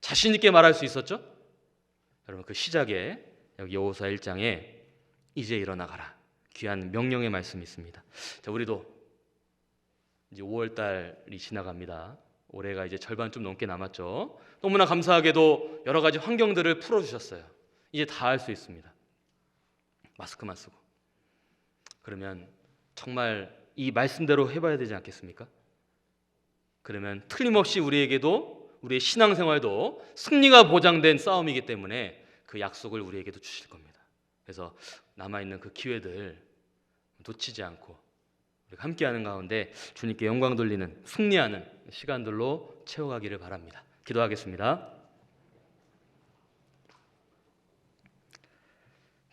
Speaker 1: 자신 있게 말할 수 있었죠? 여러분, 그 시작에 여기 여호수아 1장에 이제 일어나 가라, 귀한 명령의 말씀이 있습니다. 자, 우리도 이제 5월 달이 지나갑니다. 올해가 이제 절반 좀 넘게 남았죠. 너무나 감사하게도 여러 가지 환경들을 풀어주셨어요. 이제 다 할 수 있습니다. 마스크만 쓰고. 그러면 정말 이 말씀대로 해봐야 되지 않겠습니까? 그러면 틀림없이 우리에게도, 우리의 신앙생활도 승리가 보장된 싸움이기 때문에 그 약속을 우리에게도 주실 겁니다. 그래서 남아있는 그 기회들 놓치지 않고 우리가 함께하는 가운데 주님께 영광 돌리는, 승리하는 시간들로 채워가기를 바랍니다. 기도하겠습니다.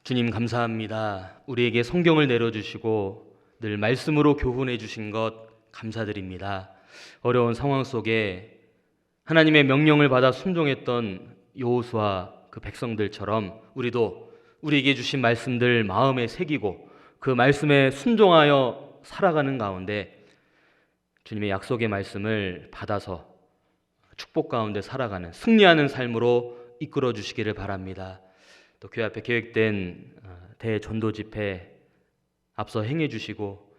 Speaker 1: 주님 감사합니다. 우리에게 성경을 내려주시고 늘 말씀으로 교훈해 주신 것 감사드립니다. 어려운 상황 속에 하나님의 명령을 받아 순종했던 여호수아 그 백성들처럼 우리도 우리에게 주신 말씀들 마음에 새기고 그 말씀에 순종하여 살아가는 가운데 주님의 약속의 말씀을 받아서 축복 가운데 살아가는, 승리하는 삶으로 이끌어 주시기를 바랍니다. 또 교회 앞에 계획된 대전도 집회 앞서 행해 주시고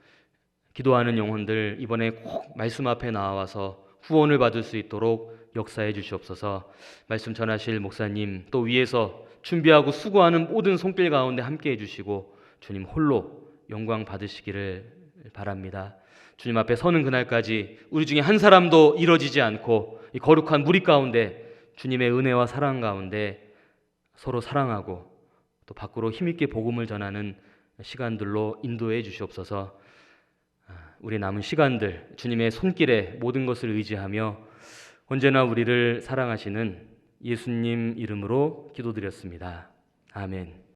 Speaker 1: 기도하는 영혼들 이번에 꼭 말씀 앞에 나와서 후원을 받을 수 있도록 역사해 주시옵소서. 말씀 전하실 목사님, 또 위에서 준비하고 수고하는 모든 손길 가운데 함께 해주시고 주님 홀로 영광 받으시기를 바랍니다. 주님 앞에 서는 그날까지 우리 중에 한 사람도 이뤄지지 않고 이 거룩한 무리 가운데 주님의 은혜와 사랑 가운데 서로 사랑하고 또 밖으로 힘있게 복음을 전하는 시간들로 인도해 주시옵소서. 우리 남은 시간들 주님의 손길에 모든 것을 의지하며 언제나 우리를 사랑하시는 예수님 이름으로 기도드렸습니다. 아멘.